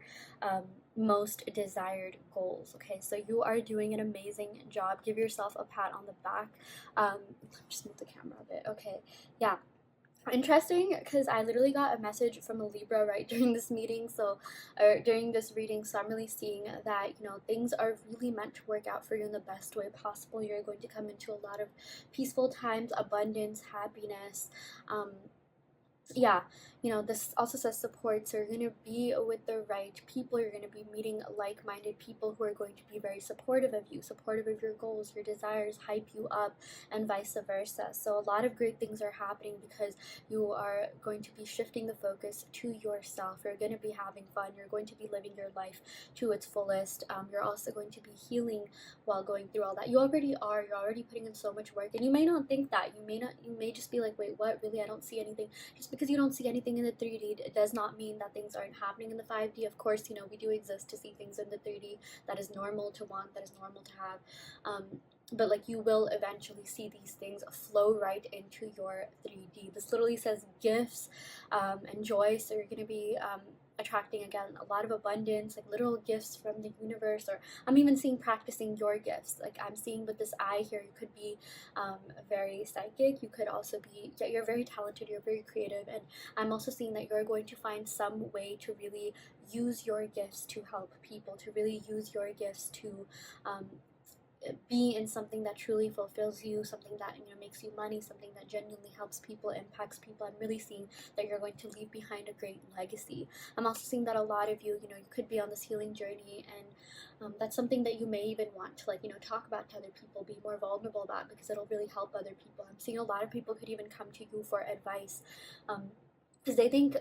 most desired goals, okay? So you are doing an amazing job. Give yourself a pat on the back. Just move the camera a bit, okay? Yeah. Interesting, because I literally got a message from a Libra right during this meeting, or during this reading, so I'm really seeing that, things are really meant to work out for you in the best way possible. You're going to come into a lot of peaceful times, abundance, happiness. Yeah, this also says support. So you're going to be with the right people. You're going to be meeting like-minded people who are going to be very supportive of you, supportive of your goals, your desires, hype you up, and vice versa. So a lot of great things are happening because you are going to be shifting the focus to yourself. You're going to be having fun. You're going to be living your life to its fullest. You're also going to be healing while going through all that. You already are. You're already putting in so much work, and you may not think that. You may just be like, wait, what? Really? I don't see anything. Just because you don't see anything in the 3D, it does not mean that things aren't happening in the 5D. Of course, we do exist to see things in the 3D. That is normal to want, that is normal to have. But like, you will eventually see these things flow right into your 3D. This literally says gifts and joy. So you're going to be attracting, again, a lot of abundance, like literal gifts from the universe. Or I'm even seeing practicing your gifts. Like, I'm seeing with this eye here, you could be very psychic. You could also be, yeah, you're very talented, you're very creative. And I'm also seeing that you're going to find some way to really use your gifts to help people, to really use your gifts to be in something that truly fulfills you, something that makes you money, something that genuinely helps people, impacts people. I'm really seeing that you're going to leave behind a great legacy. I'm also seeing that a lot of you, you could be on this healing journey, and that's something that you may even want to talk about to other people, be more vulnerable about, because it'll really help other people. I'm seeing a lot of people could even come to you for advice. Because they think,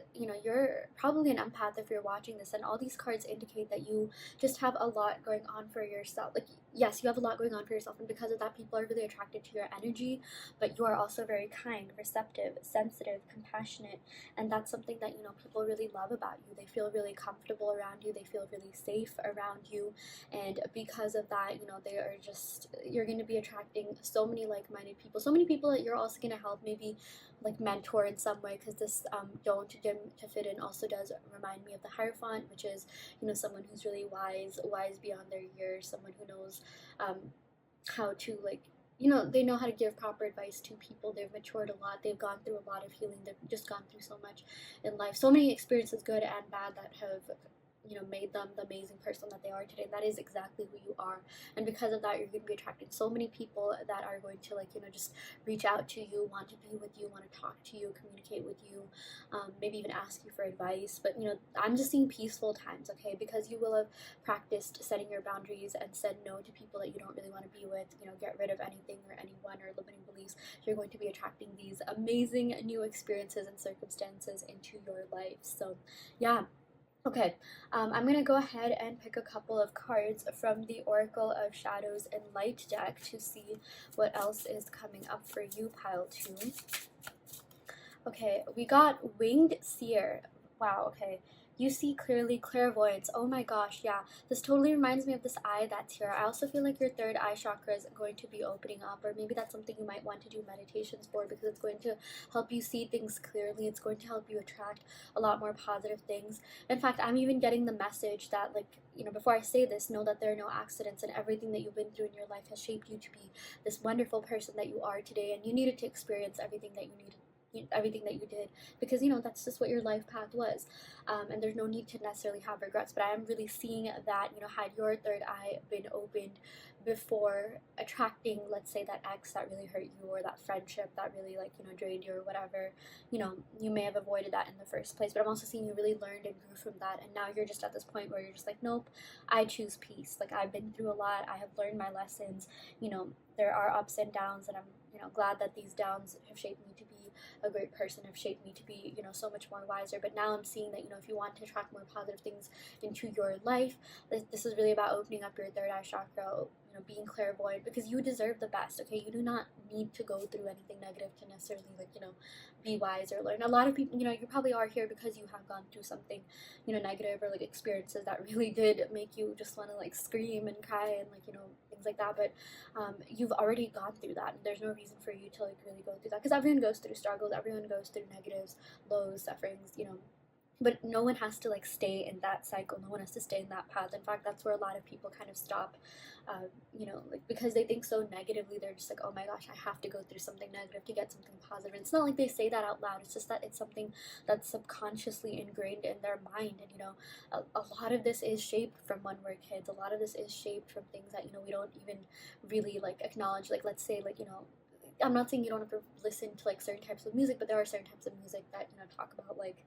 you're probably an empath if you're watching this, and all these cards indicate that you just have a lot going on for yourself. Like, yes, you have a lot going on for yourself, and because of that, people are really attracted to your energy, but you are also very kind, receptive, sensitive, compassionate, and that's something that, people really love about you. They feel really comfortable around you, they feel really safe around you, and because of that, you're going to be attracting so many like-minded people, so many people that you're also going to help, maybe like mentor in some way, because this don't dim to fit in also does remind me of the Hierophant, which is someone who's really wise beyond their years, someone who knows how to they know how to give proper advice to people. They've matured a lot, they've gone through a lot of healing, they've just gone through so much in life, so many experiences, good and bad, that have made them the amazing person that they are today. And that is exactly who you are. And because of that, you're going to be attracting so many people that are going to just reach out to you, want to be with you, want to talk to you, communicate with you, maybe even ask you for advice. But I'm just seeing peaceful times, okay? Because you will have practiced setting your boundaries and said no to people that you don't really want to be with, get rid of anything or anyone or limiting beliefs. You're going to be attracting these amazing new experiences and circumstances into your life. So yeah. Okay, I'm going to go ahead and pick a couple of cards from the Oracle of Shadows and Light deck to see what else is coming up for you, pile 2. Okay, we got Winged Seer. Wow, okay. You see clearly, clairvoyance. Oh my gosh, yeah. This totally reminds me of this eye that's here. I also feel like your third eye chakra is going to be opening up, or maybe that's something you might want to do meditations for, because it's going to help you see things clearly. It's going to help you attract a lot more positive things. In fact, I'm even getting the message that, before I say this, know that there are no accidents, and everything that you've been through in your life has shaped you to be this wonderful person that you are today, and you needed to experience everything that you did, because that's just what your life path was, and there's no need to necessarily have regrets. But I am really seeing that had your third eye been opened before attracting, let's say, that ex that really hurt you, or that friendship that really drained you, or whatever, you may have avoided that in the first place. But I'm also seeing you really learned and grew from that, and now you're just at this point where you're just like, nope, I choose peace. I've been through a lot, I have learned my lessons. There are ups and downs, and I'm glad that these downs have shaped me to be a great person, have shaped me to be, you know, so much more wiser. But now I'm seeing that, you know, if you want to attract more positive things into your life, this is really about opening up your third eye chakra, you know, being clairvoyant, because you deserve the best. Okay, you do not need to go through anything negative to necessarily, like, you know, be wise or learn. A lot of people, you know, you probably are here because you have gone through something, you know, negative, or like experiences that really did make you just want to like scream and cry and, like, you know, things like that. But you've already gone through that, and there's no reason for you to like really go through that, because everyone goes through struggles, everyone goes through negatives, lows, sufferings, you know. But no one has to like stay in that cycle, no one has to stay in that path. In fact, that's where a lot of people kind of stop, you know, like, because they think so negatively. They're just like, oh my gosh, I have to go through something negative to get something positive. And it's not like they say that out loud, it's just that it's something that's subconsciously ingrained in their mind. And, you know, a lot of this is shaped from when we're kids, a lot of this is shaped from things that, you know, we don't even really like acknowledge. Like, let's say, like, you know, I'm not saying you don't have to listen to like certain types of music, but there are certain types of music that, you know, talk about like,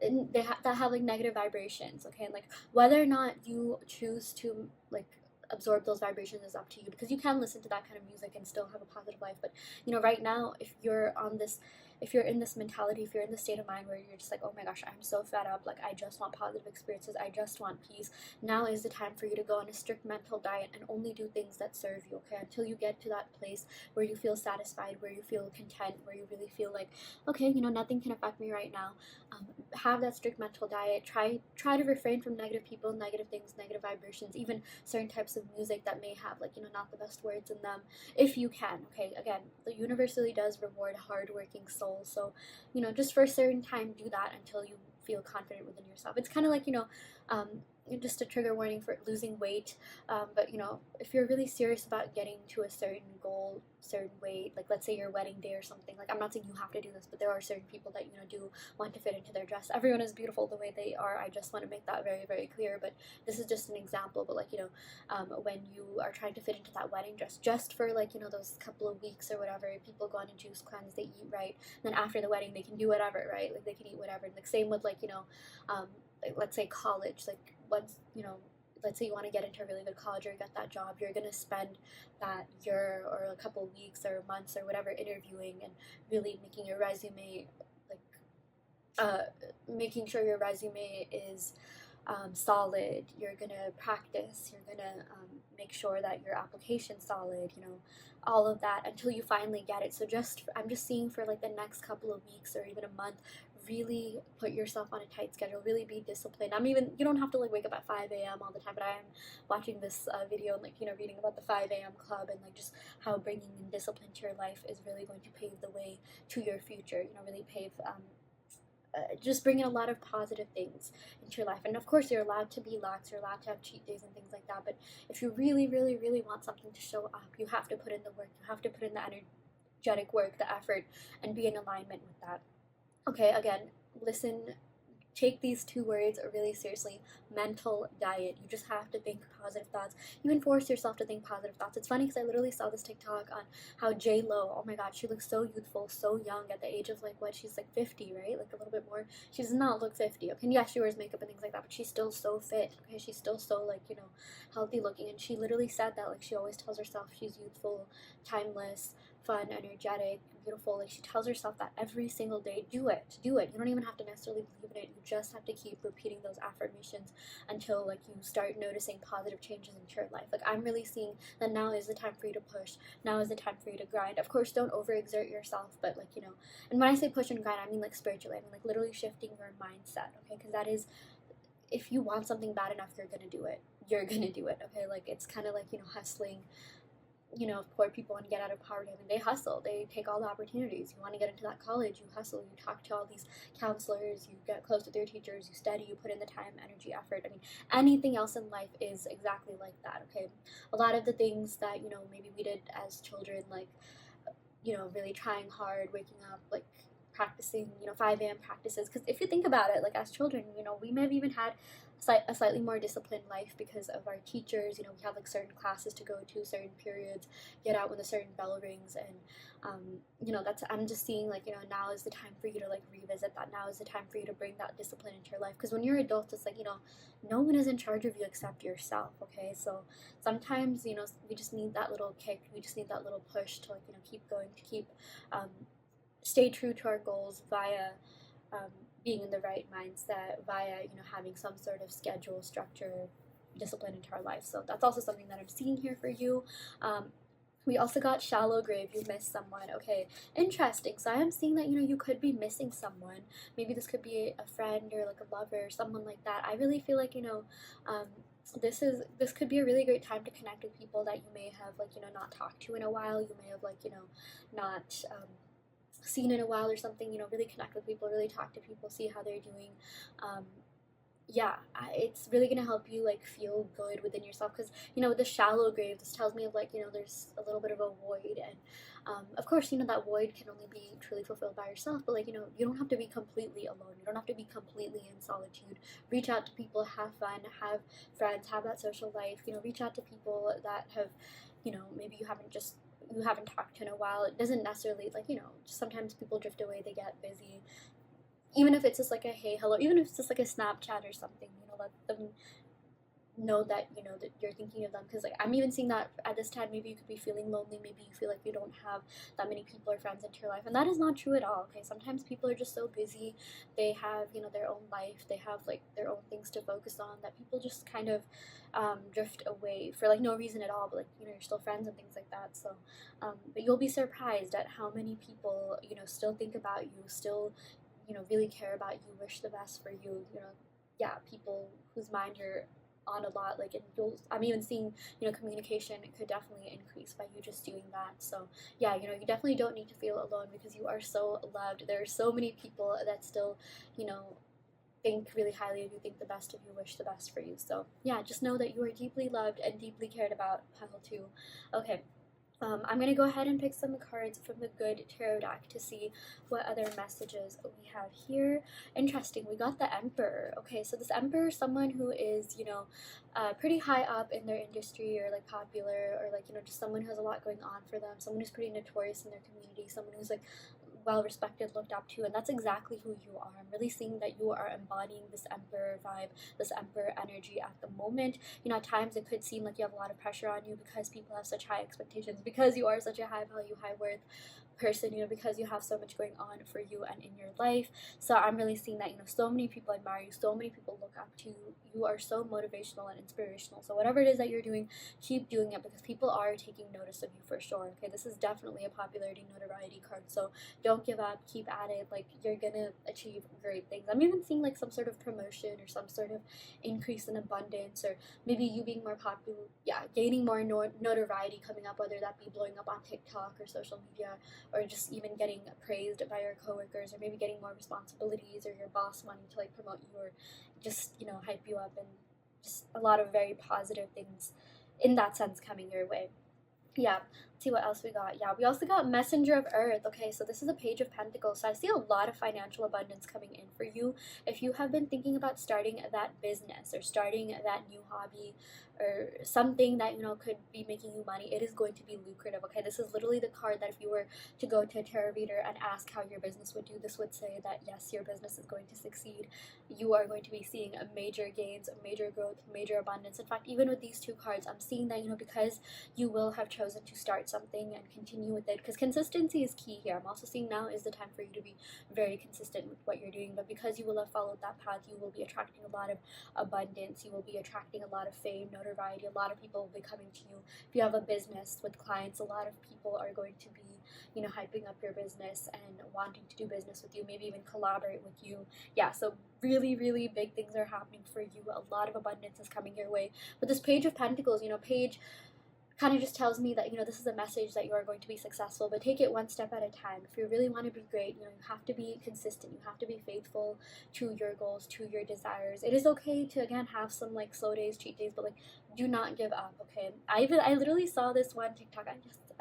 and that have like negative vibrations. Okay, and like whether or not you choose to like absorb those vibrations is up to you, because you can listen to that kind of music and still have a positive life. But, you know, right now, if you're in this mentality, if you're in the state of mind where you're just like, oh my gosh, I'm so fed up, like I just want positive experiences, I just want peace, now is the time for you to go on a strict mental diet and only do things that serve you. Okay, until you get to that place where you feel satisfied, where you feel content, where you really feel like, okay, you know, nothing can affect me right now. Have that strict mental diet. Try to refrain from negative people, negative things, negative vibrations, even certain types of music that may have, like, you know, not the best words in them, if you can. Okay, again, the universe really does reward hardworking souls. So, you know, just for a certain time, do that until you feel confident within yourself. It's kind of like, you know, just a trigger warning for losing weight. But, you know, if you're really serious about getting to a certain goal, certain weight, like let's say your wedding day or something, like I'm not saying you have to do this, but there are certain people that, you know, do want to fit into their dress. Everyone is beautiful the way they are. I just want to make that very, very clear. But this is just an example. But, like, you know, when you are trying to fit into that wedding dress, just for, like, you know, those couple of weeks or whatever, people go on a juice cleanse, they eat right, then after the wedding they can do whatever, right? Like they can eat whatever. And like same with, like, you know, like, let's say college, like once, you know, let's say you want to get into a really good college or get that job, you're going to spend that year or a couple of weeks or months or whatever interviewing and really making your resume, like, making sure your resume is solid. You're going to practice, you're going to make sure that your application's solid, you know, all of that until you finally get it. So I'm just seeing for like the next couple of weeks or even a month, really put yourself on a tight schedule, really be disciplined. You don't have to like wake up at 5 a.m. all the time, but I am watching this video and, like, you know, reading about the 5 a.m. club and like just how bringing in discipline to your life is really going to pave the way to your future, you know, really pave just bring in a lot of positive things into your life. And of course, you're allowed to be lax, you're allowed to have cheat days and things like that. But if you really, really, really want something to show up, you have to put in the work, you have to put in the energetic work, the effort, and be in alignment with that. Okay, again, listen, take these two words really seriously. Mental diet. You just have to think positive thoughts. You can force yourself to think positive thoughts. It's funny because I literally saw this TikTok on how J-Lo, oh my god, she looks so youthful, so young at the age of, like, what, she's like 50, right? Like a little bit more. She does not look 50. Okay, and yeah, she wears makeup and things like that, but she's still so fit. Okay, she's still so, like, you know, healthy looking. And she literally said that, like, she always tells herself she's youthful, timeless, fun, energetic, beautiful. Like, she tells herself that every single day. Do it. You don't even have to necessarily believe in it. You just have to keep repeating those affirmations until, like, you start noticing positive changes into your life. Like, I'm really seeing that now is the time for you to push. Now is the time for you to grind. Of course, don't overexert yourself, but, like, you know, and when I say push and grind, I mean, like, spiritually. I mean, like, literally shifting your mindset, okay? Because that is, if you want something bad enough, you're gonna do it. You're gonna do it, okay? Like, it's kind of like, you know, hustling. You know, poor people want to get out of poverty. I mean, they hustle. They take all the opportunities. You want to get into that college, you hustle. You talk to all these counselors. You get close with your teachers. You study. You put in the time, energy, effort. I mean, anything else in life is exactly like that, okay? A lot of the things that, you know, maybe we did as children, like, you know, really trying hard, waking up, like, practicing, you know, 5 a.m. practices. Because if you think about it, like, as children, you know, we may have even had a slightly more disciplined life because of our teachers. You know, we have, like, certain classes to go to, certain periods, get out when a certain bell rings. And, you know, I'm just seeing, like, you know, now is the time for you to, like, revisit that. Now is the time for you to bring that discipline into your life. Because when you're adults, it's like, you know, no one is in charge of you except yourself, okay? So sometimes, you know, we just need that little kick. We just need that little push to, like, you know, keep going, to keep stay true to our goals via um, being in the right mindset, via having some sort of schedule, structure, discipline into our life. So that's also something that I'm seeing here for you. We also got shallow grave. You missed someone. Okay, interesting. So I am seeing that you could be missing someone. Maybe this could be a friend or like a lover or someone like that. I really feel like um, this could be a really great time to connect with people that you may have like not talked to in a while. You may have like not seen in a while or something. Really connect with people, really talk to people, see how they're doing. Um, yeah, it's really gonna help you like feel good within yourself, because with the shallow grave, this tells me of like there's a little bit of a void, and of course that void can only be truly fulfilled by yourself, but like you don't have to be completely alone, you don't have to be completely in solitude. Reach out to people, have fun, have friends, have that social life. Reach out to people that have maybe you haven't talked to in a while. It doesn't necessarily like just sometimes people drift away, they get busy. Even if it's just like a hey hello, even if it's just like a Snapchat or something, let them know that that you're thinking of them, because like I'm even seeing that at this time maybe you could be feeling lonely, maybe you feel like you don't have that many people or friends into your life, and that is not true at all. Okay, sometimes people are just so busy, they have their own life, they have like their own things to focus on, that people just kind of drift away for like no reason at all, but like you're still friends and things like that. So but you'll be surprised at how many people still think about you, still really care about you, wish the best for you. Yeah, people whose mind you're on a lot, like, and I'm even seeing communication could definitely increase by you just doing that. So yeah, you definitely don't need to feel alone, because you are so loved. There are so many people that still think really highly of you, think the best of you, wish the best for you. So yeah, just know that you are deeply loved and deeply cared about, pile 2. Okay, I'm going to go ahead and pick some cards from the Good Tarot deck to see what other messages we have here. Interesting, we got the Emperor. Okay, so this Emperor is someone who is, pretty high up in their industry, or like popular, or like, just someone who has a lot going on for them, someone who's pretty notorious in their community, someone who's like well respected, looked up to, and that's exactly who you are. I'm really seeing that you are embodying this Emperor vibe, this Emperor energy at the moment. At times it could seem like you have a lot of pressure on you because people have such high expectations, because you are such a high value, high worth person, because you have so much going on for you and in your life. So I'm really seeing that so many people admire you, so many people look up to you. You are so motivational and inspirational. So whatever it is that you're doing, keep doing it, because people are taking notice of you for sure. Okay, this is definitely a popularity notoriety card, so don't give up, keep at it. Like, you're gonna achieve great things. I'm even seeing like some sort of promotion or some sort of increase in abundance, or maybe you being more popular, yeah, gaining more notoriety coming up, whether that be blowing up on TikTok or social media, or just even getting praised by your coworkers, or maybe getting more responsibilities, or your boss wanting to like promote you, or just hype you up, and just a lot of very positive things in that sense coming your way. Yeah, let's see what else we got. Yeah, we also got Messenger of Earth. Okay, so this is a Page of Pentacles. So I see a lot of financial abundance coming in for you. If you have been thinking about starting that business, or starting that new hobby, or something that could be making you money, it is going to be lucrative. Okay, this is literally the card that if you were to go to a tarot reader and ask how your business would do, this would say that yes, your business is going to succeed. You are going to be seeing a major gains, a major growth, major abundance. In fact, even with these two cards, I'm seeing that because you will have chosen to start something and continue with it, because consistency is key here. I'm also seeing now is the time for you to be very consistent with what you're doing, but because you will have followed that path, you will be attracting a lot of abundance, you will be attracting a lot of fame, notoriety, a lot of people will be coming to you. If you have a business with clients, a lot of people are going to be hyping up your business and wanting to do business with you, maybe even collaborate with you. Yeah, so really, really big things are happening for you. A lot of abundance is coming your way. But this Page of Pentacles, Page kind of just tells me that this is a message that you are going to be successful, but take it one step at a time. If you really want to be great, you have to be consistent, you have to be faithful to your goals, to your desires. It is okay to again have some like slow days, cheat days, but like do not give up. Okay, I literally saw this one TikTok.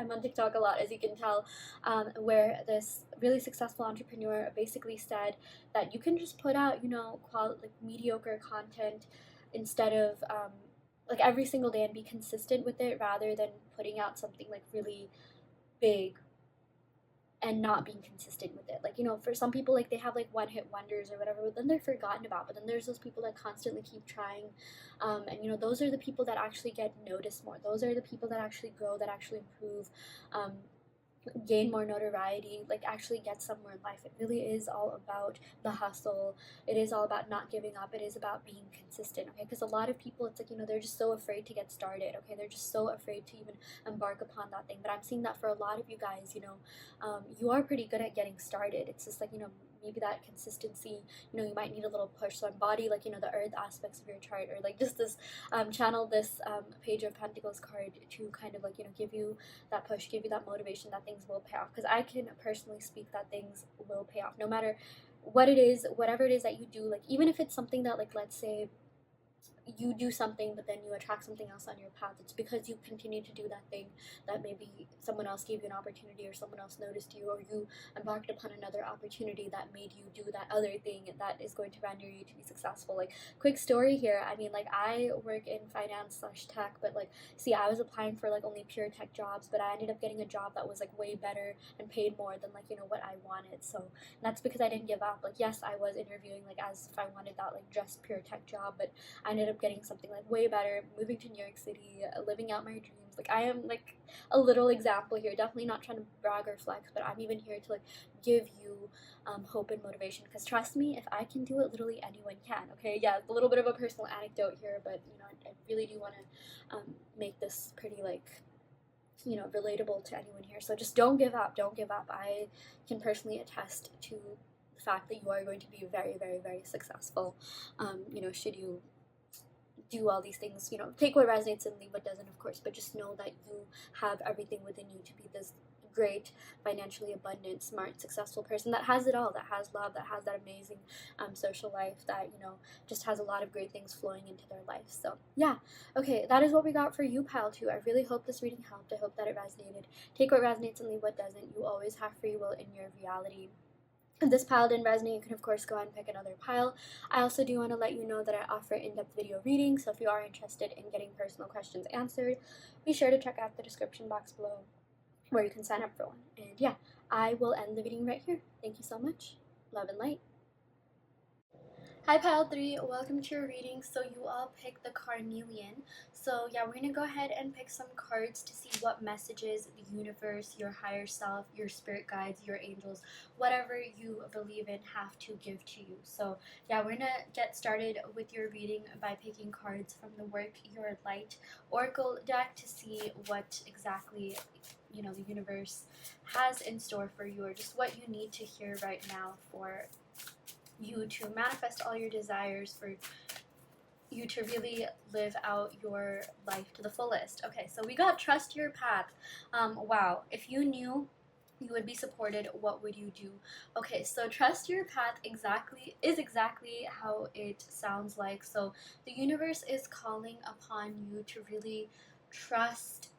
I'm on TikTok a lot, as you can tell, where this really successful entrepreneur basically said that you can just put out like mediocre content instead of like every single day, and be consistent with it, rather than putting out something like really big and not being consistent with it. Like, for some people, like they have like one hit wonders or whatever, but then they're forgotten about. But then there's those people that constantly keep trying, and those are the people that actually get noticed more. Those are the people that actually grow, that actually improve. gain more notoriety, like actually get somewhere in life. It really is all about the hustle. It is all about not giving up. It is about being consistent, okay? Because a lot of people, it's like, they're just so afraid to get started, okay? They're just so afraid to even embark upon that thing. But I'm seeing that for a lot of you guys, you are pretty good at getting started. It's just like, maybe that consistency, you might need a little push. So embody, like, the earth aspects of your chart, or like just this, channel this Page of Pentacles card to kind of like, give you that push, give you that motivation that things will pay off. Because I can personally speak that things will pay off no matter what it is, whatever it is that you do. Like, even if it's something that, like, let's say you do something but then you attract something else on your path, it's because you continue to do that thing that maybe someone else gave you an opportunity, or someone else noticed you, or you embarked upon another opportunity that made you do that other thing that is going to render you to be successful. Like, quick story here, I mean, like, I work in finance/tech, but like, see, I was applying for like only pure tech jobs, but I ended up getting a job that was like way better and paid more than like, what I wanted. So that's because I didn't give up. Like, yes, I was interviewing like as if I wanted that like just pure tech job, but I ended up getting something like way better, moving to New York City, living out my dreams. Like, I am like a little example here. Definitely not trying to brag or flex, but I'm even here to like give you hope and motivation. Because trust me, if I can do it, literally anyone can. Okay, yeah, a little bit of a personal anecdote here, but I really do want to make this pretty like relatable to anyone here. So just don't give up. Don't give up. I can personally attest to the fact that you are going to be very, very, very successful. Should you do all these things, take what resonates and leave what doesn't, of course, but just know that you have everything within you to be this great, financially abundant, smart, successful person that has it all, that has love, that has that amazing social life, that just has a lot of great things flowing into their life. So yeah, okay, that is what we got for you, pile 2. I really hope this reading helped. I hope that it resonated. Take what resonates and leave what doesn't. You always have free will in your reality. If this pile didn't resonate, you can of course go ahead and pick another pile. I also do want to let you know that I offer in-depth video readings, so if you are interested in getting personal questions answered, be sure to check out the description box below where you can sign up for one. And yeah, I will end the video right here. Thank you so much. Love and light. Hi Pile 3, welcome to your reading. So you all picked the Carnelian. So yeah, we're gonna go ahead and pick some cards to see what messages the universe, your higher self, your spirit guides, your angels, whatever you believe in have to give to you. So yeah, we're gonna get started with your reading by picking cards from the Work Your Light Oracle deck to see what exactly the universe has in store for you, or just what you need to hear right now for you to manifest all your desires, for you to really live out your life to the fullest. Okay, so we got trust your path. Wow, if you knew you would be supported, what would you do? Okay, so trust your path is exactly how it sounds like. So the universe is calling upon you to really trust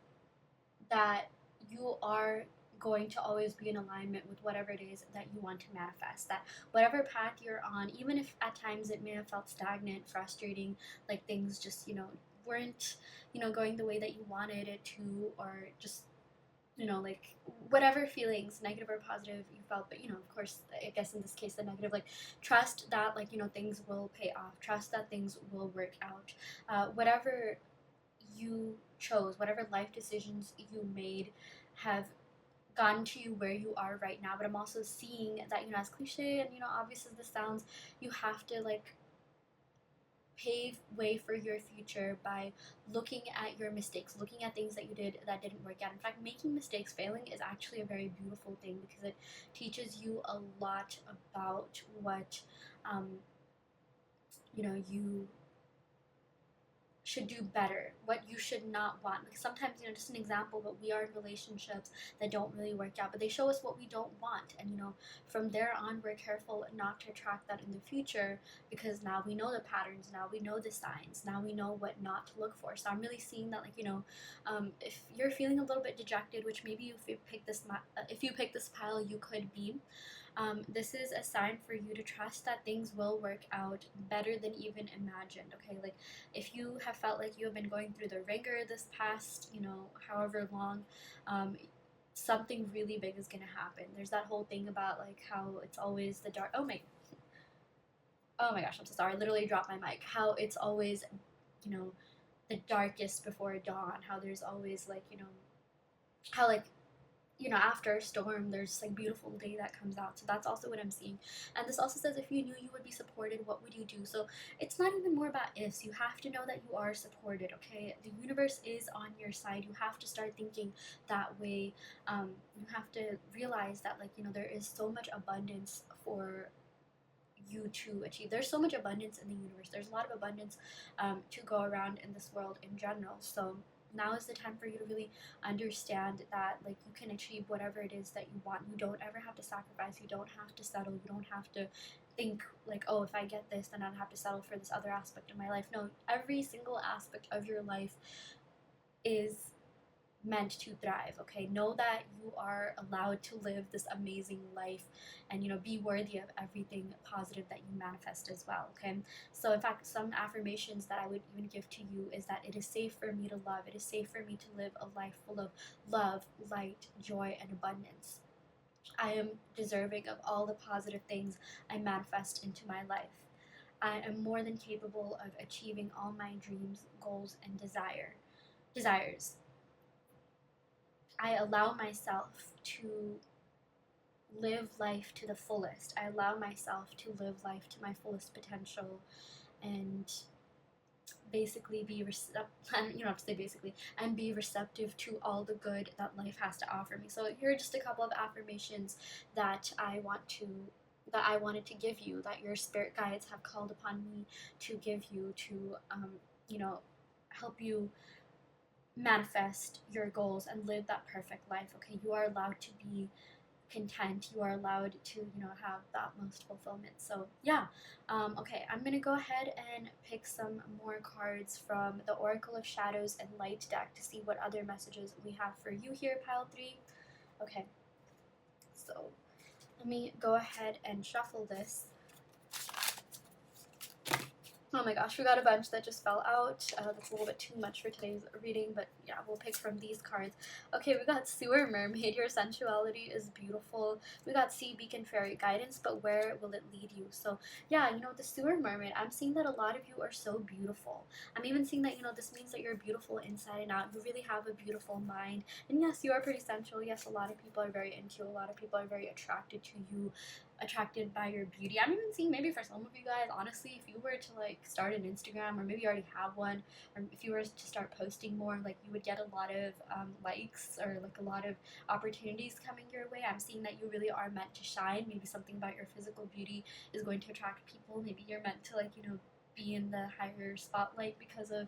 that you are going to always be in alignment with whatever it is that you want to manifest. That whatever path you're on, even if at times it may have felt stagnant, frustrating, like things just, weren't, going the way that you wanted it to, or just, like whatever feelings, negative or positive, you felt, but of course, I guess in this case, the negative, like trust that, like, things will pay off, trust that things will work out. Whatever you chose, whatever life decisions you made have gotten to you where you are right now. But I'm also seeing that, as cliche and, obvious as this sounds, you have to like pave way for your future by looking at your mistakes, looking at things that you did that didn't work out. In fact, making mistakes, failing is actually a very beautiful thing, because it teaches you a lot about what you should do better, what you should not want. Like sometimes, just an example, but we are in relationships that don't really work out, but they show us what we don't want. And, from there on, we're careful not to attract that in the future, because now we know the patterns, now we know the signs, now we know what not to look for. So I'm really seeing that, like, if you're feeling a little bit dejected, which maybe if you pick this pile, you could be. This is a sign for you to trust that things will work out better than even imagined. Okay, like if you have felt like you have been going through the ringer this past, however long, something really big is gonna happen. There's that whole thing about like how it's always the dark. Oh my gosh, I'm so sorry. I literally dropped my mic. How it's always, the darkest before dawn. How there's always like, how like you know, after a storm, there's like beautiful day that comes out. So that's also what I'm seeing. And this also says if you knew you would be supported, what would you do? So it's not even more about ifs. You have to know that you are supported, okay? The universe is on your side. You have to start thinking that way. You have to realize that, like, you know, there is so much abundance for you to achieve. There's so much abundance in the universe. There's a lot of abundance to go around in this world in general. So now is the time for you to really understand that, like, you can achieve whatever it is that you want. You don't ever have to sacrifice. You don't have to settle. You don't have to think like, oh, if I get this, then I'd have to settle for this other aspect of my life. No, every single aspect of your life is meant to thrive. Okay, know that you are allowed to live this amazing life, and, you know, be worthy of everything positive that you manifest as well. Okay, so in fact, some affirmations that I would even give to you is that it is safe for me to love, it is safe for me to live a life full of love, light, joy, and abundance. I am deserving of all the positive things I manifest into my life. I am more than capable of achieving all my dreams, goals, and desires. I allow myself to live life to the fullest. I allow myself to live life to my fullest potential, and basically be you don't have to say basically, and be receptive to all the good that life has to offer me. So here are just a couple of affirmations that I wanted to give you, that your spirit guides have called upon me to give you, to you know, help you manifest your goals and live that perfect life. Okay, you are allowed to be content. You are allowed to, you know, have that most fulfillment. So yeah, okay, I'm gonna go ahead and pick some more cards from the Oracle of Shadows and Light deck to see what other messages we have for you here, pile 3. Okay, so let me go ahead and shuffle this. Oh my gosh, we got a bunch that just fell out. That's a little bit too much for today's reading, but yeah, we'll pick from these cards. Okay, we got Sewer Mermaid. Your sensuality is beautiful. We got Sea Beacon Fairy Guidance, but where will it lead you? So yeah, you know, the Sewer Mermaid, I'm seeing that a lot of you are so beautiful. I'm even seeing that, you know, this means that you're beautiful inside and out. You really have a beautiful mind. And yes, you are pretty sensual. Yes, a lot of people are very into you. A lot of people are very attracted to you, attracted by your beauty. I'm even seeing maybe for some of you guys, honestly, if you were to like start an Instagram, or maybe you already have one, or if you were to start posting more, like you would get a lot of likes, or like a lot of opportunities coming your way. I'm seeing that you really are meant to shine. Maybe something about your physical beauty is going to attract people. Maybe you're meant to, like, you know, be in the higher spotlight because of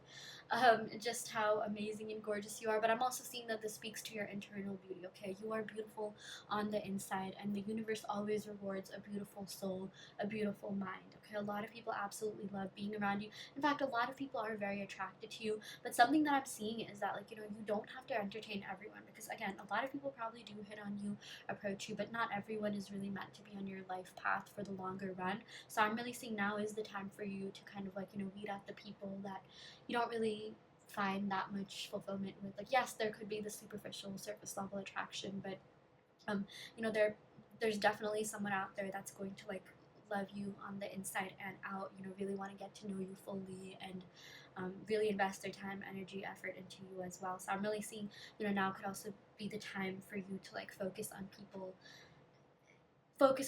just how amazing and gorgeous you are. But I'm also seeing that this speaks to your internal beauty. Okay, you are beautiful on the inside, and the universe always rewards a beautiful soul, a beautiful mind. Okay, a lot of people absolutely love being around you. In fact, a lot of people are very attracted to you. But something that I'm seeing is that, like, you know, you don't have to entertain everyone, because again, a lot of people probably do hit on you, approach you, but not everyone is really meant to be on your life path for the longer run. So I'm really seeing now is the time for you to kind of, like, you know, weed out the people that you don't really find that much fulfillment with. Like, yes, there could be the superficial surface level attraction, but you know, there's definitely someone out there that's going to, like, love you on the inside and out, you know, really want to get to know you fully, and really invest their time, energy, effort into you as well. So I'm really seeing, you know, now could also be the time for you to, like, focus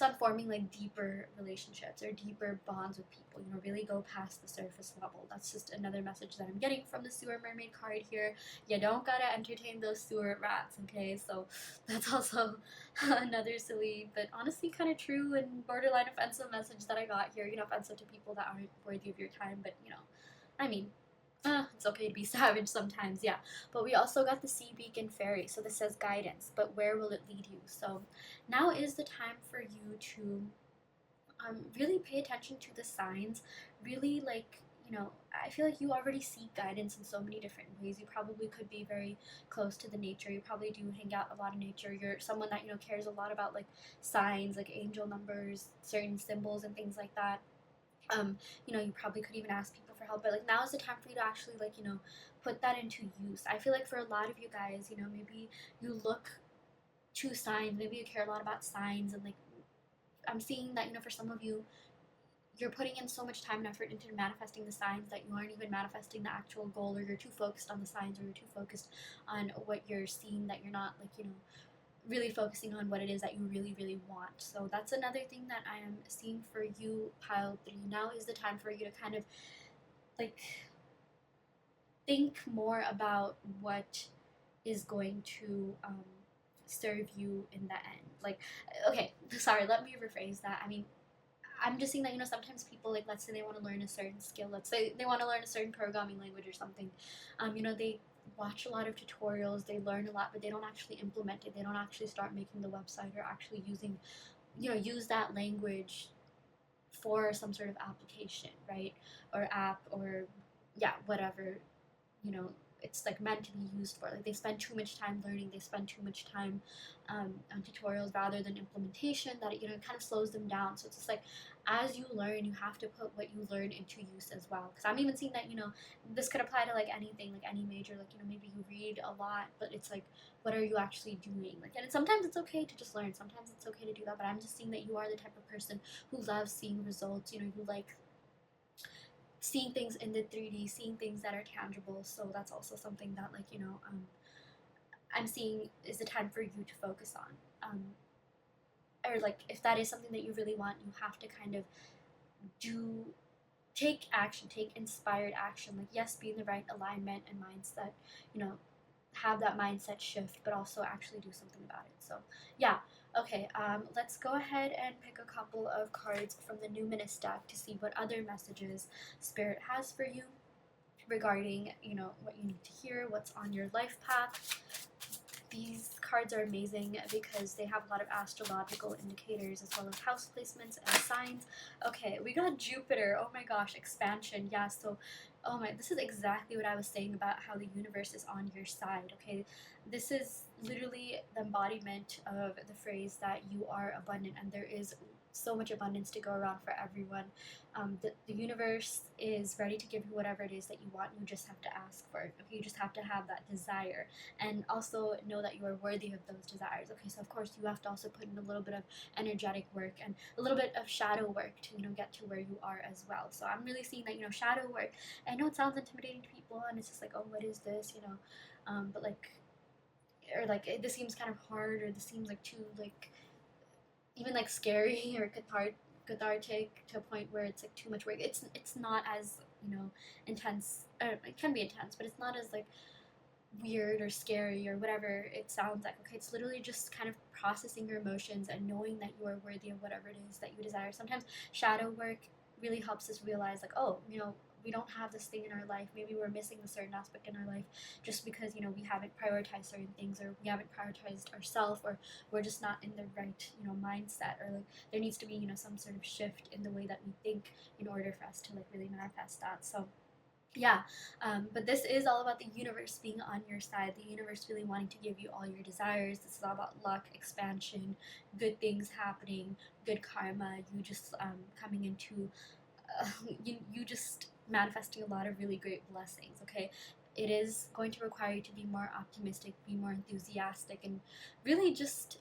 on forming, like, deeper relationships or deeper bonds with people, you know, really go past the surface level. That's just another message that I'm getting from the Sewer Mermaid card here. You don't gotta entertain those sewer rats, okay? So that's also another silly but honestly kind of true and borderline offensive message that I got here. You know, offensive to people that aren't worthy of your time, but, you know, I mean, it's okay to be savage sometimes, yeah. But we also got the Sea Beacon Fairy. So this says guidance, but where will it lead you? So now is the time for you to really pay attention to the signs. Really, like, you know, I feel like you already seek guidance in so many different ways. You probably could be very close to the nature. You probably do hang out a lot in nature. You're someone that, you know, cares a lot about, like, signs, like angel numbers, certain symbols, and things like that. You know, you probably could even ask people for help, but, like, now is the time for you to actually, like, you know, put that into use. I feel like for a lot of you guys, you know, maybe you look to signs, maybe you care a lot about signs, and, like, I'm seeing that, you know, for some of you, you're putting in so much time and effort into manifesting the signs that you aren't even manifesting the actual goal, or you're too focused on the signs, or you're too focused on what you're seeing, that you're not, like, you know, really focusing on what it is that you really, really want. So that's another thing that I am seeing for you, pile 3. Now is the time for you to kind of like think more about what is going to serve you in the end. Like, okay, sorry, let me rephrase that. I mean, I'm just saying that, sometimes people, like, let's say they want to learn a certain skill, let's say they want to learn a certain programming language or something, they watch a lot of tutorials, they learn a lot, but they don't actually implement it. They don't actually start making the website or actually using, use that language for some sort of application, right? Or app, or yeah, whatever, you know, it's like meant to be used for. Like, they spend too much time learning, they spend too much time on tutorials rather than implementation, that it kind of slows them down. So it's just like, as you learn, you have to put what you learn into use as well. Because I'm even seeing that this could apply to like anything, like any major. Like, maybe you read a lot, but it's like, what are you actually doing? Like, and sometimes it's okay to just learn, sometimes it's okay to do that, but I'm just seeing that you are the type of person who loves seeing results. You like seeing things in the 3D, seeing things that are tangible. So that's also something that, like, I'm seeing is the time for you to focus on. Or like, if that is something that you really want, you have to kind of take action, take inspired action. Like, yes, be in the right alignment and mindset, have that mindset shift, but also actually do something about it. So yeah, okay, let's go ahead and pick a couple of cards from the Numinous deck to see what other messages Spirit has for you regarding, what you need to hear, what's on your life path. These cards are amazing because they have a lot of astrological indicators as well as house placements and signs. Okay, we got Jupiter. Oh my gosh, expansion. Yeah, so this is exactly what I was saying about how the universe is on your side. Okay, this is literally the embodiment of the phrase that you are abundant, and there is so much abundance to go around for everyone. The universe is ready to give you whatever it is that you want. You just have to ask for it. Okay, you just have to have that desire, and also know that you are worthy of those desires. Okay, so of course you have to also put in a little bit of energetic work and a little bit of shadow work to get to where you are as well. So I'm really seeing that shadow work. I know it sounds intimidating to people, and it's just like, oh, what is this? But like, or like, this seems kind of hard, or this seems like too like even like scary or cathartic to a point where it's like too much work. It's not as intense. It can be intense, but it's not as like weird or scary or whatever it sounds like. Okay, it's literally just kind of processing your emotions and knowing that you are worthy of whatever it is that you desire. Sometimes shadow work really helps us realize, like, oh, we don't have this thing in our life. Maybe we're missing a certain aspect in our life just because we haven't prioritized certain things, or we haven't prioritized ourselves, or we're just not in the right mindset, or like there needs to be some sort of shift in the way that we think in order for us to like really manifest that. So yeah, but this is all about the universe being on your side, the universe really wanting to give you all your desires. This is all about luck, expansion, good things happening, good karma, you just coming into you just manifesting a lot of really great blessings. Okay, it is going to require you to be more optimistic, be more enthusiastic, and really just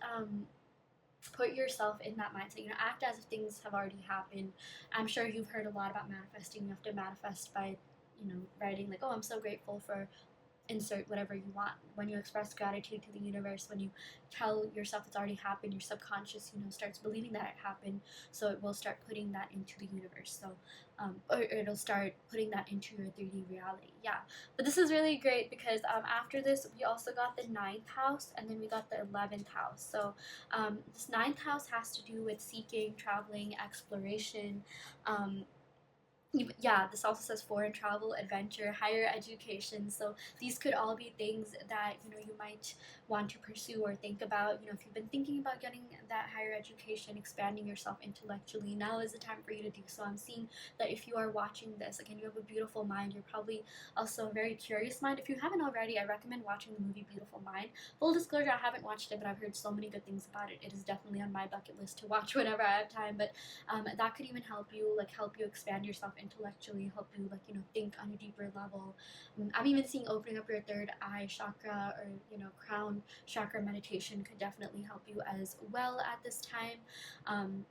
put yourself in that mindset. Act as if things have already happened. I'm sure you've heard a lot about manifesting. You have to manifest by writing like, oh, I'm so grateful for insert whatever you want. When you express gratitude to the universe, when you tell yourself it's already happened, your subconscious starts believing that it happened, so it will start putting that into the universe. So or it'll start putting that into your 3D reality. Yeah, but this is really great because after this we also got the 9th house, and then we got the 11th house. So this 9th house has to do with seeking, traveling, exploration. Yeah, this also says foreign travel, adventure, higher education. So these could all be things that you might want to pursue or think about. If you've been thinking about getting that higher education, expanding yourself intellectually, now is the time for you to do so. I'm seeing that if you are watching this, again, you have a beautiful mind. You're probably also a very curious mind. If you haven't already, I recommend watching the movie Beautiful Mind. Full disclosure, I haven't watched it, but I've heard so many good things about it. It is definitely on my bucket list to watch whenever I have time. But that could even help you expand yourself intellectually, help you think on a deeper level. I'm even seeing opening up your third eye chakra, or crown chakra meditation could definitely help you as well at this time.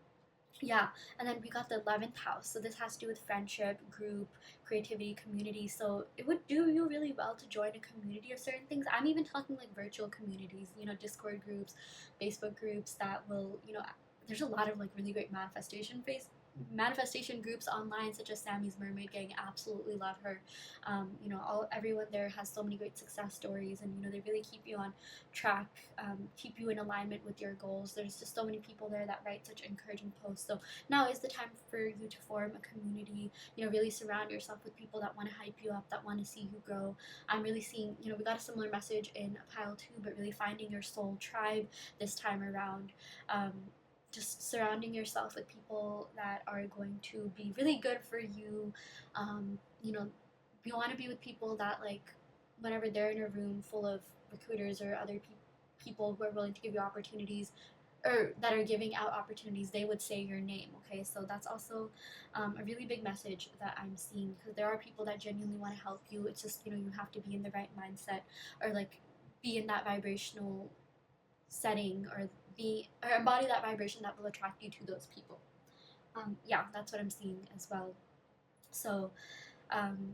Yeah, and then we got the 11th house. So this has to do with friendship, group, creativity, community. So it would do you really well to join a community of certain things. I'm even talking like virtual communities, Discord groups, Facebook groups that will, there's a lot of like really great manifestation groups online, such as Sammy's Mermaid Gang. Absolutely love her. Everyone there has so many great success stories, and they really keep you on track, keep you in alignment with your goals. There's just so many people there that write such encouraging posts. So now is the time for you to form a community. Really surround yourself with people that want to hype you up, that want to see you grow. I'm really seeing, we got a similar message in pile 2, but really finding your soul tribe this time around. Just surrounding yourself with people that are going to be really good for you. Um, you know, you want to be with people that, like, whenever they're in a room full of recruiters or other people who are willing to give you opportunities, or that are giving out opportunities, they would say your name. Okay, so that's also a really big message that I'm seeing, because there are people that genuinely want to help you. It's just, you have to be in the right mindset, or like be in that vibrational setting, or embody that vibration that will attract you to those people. Yeah, that's what I'm seeing as well. So um,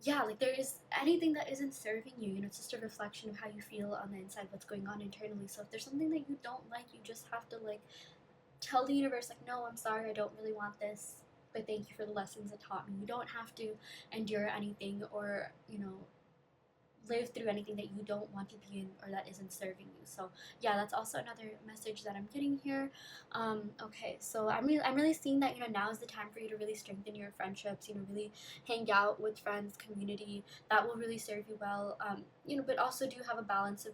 yeah, like, there is anything that isn't serving you, it's just a reflection of how you feel on the inside, what's going on internally. So if there's something that you don't like, you just have to, like, tell the universe, like, no, I'm sorry, I don't really want this, but thank you for the lessons it taught me. You don't have to endure anything, or live through anything that you don't want to be in, or that isn't serving you. So yeah, that's also another message that I'm getting here. Okay, so I'm really seeing that, now is the time for you to really strengthen your friendships. Really hang out with friends, community that will really serve you well. But also do have a balance of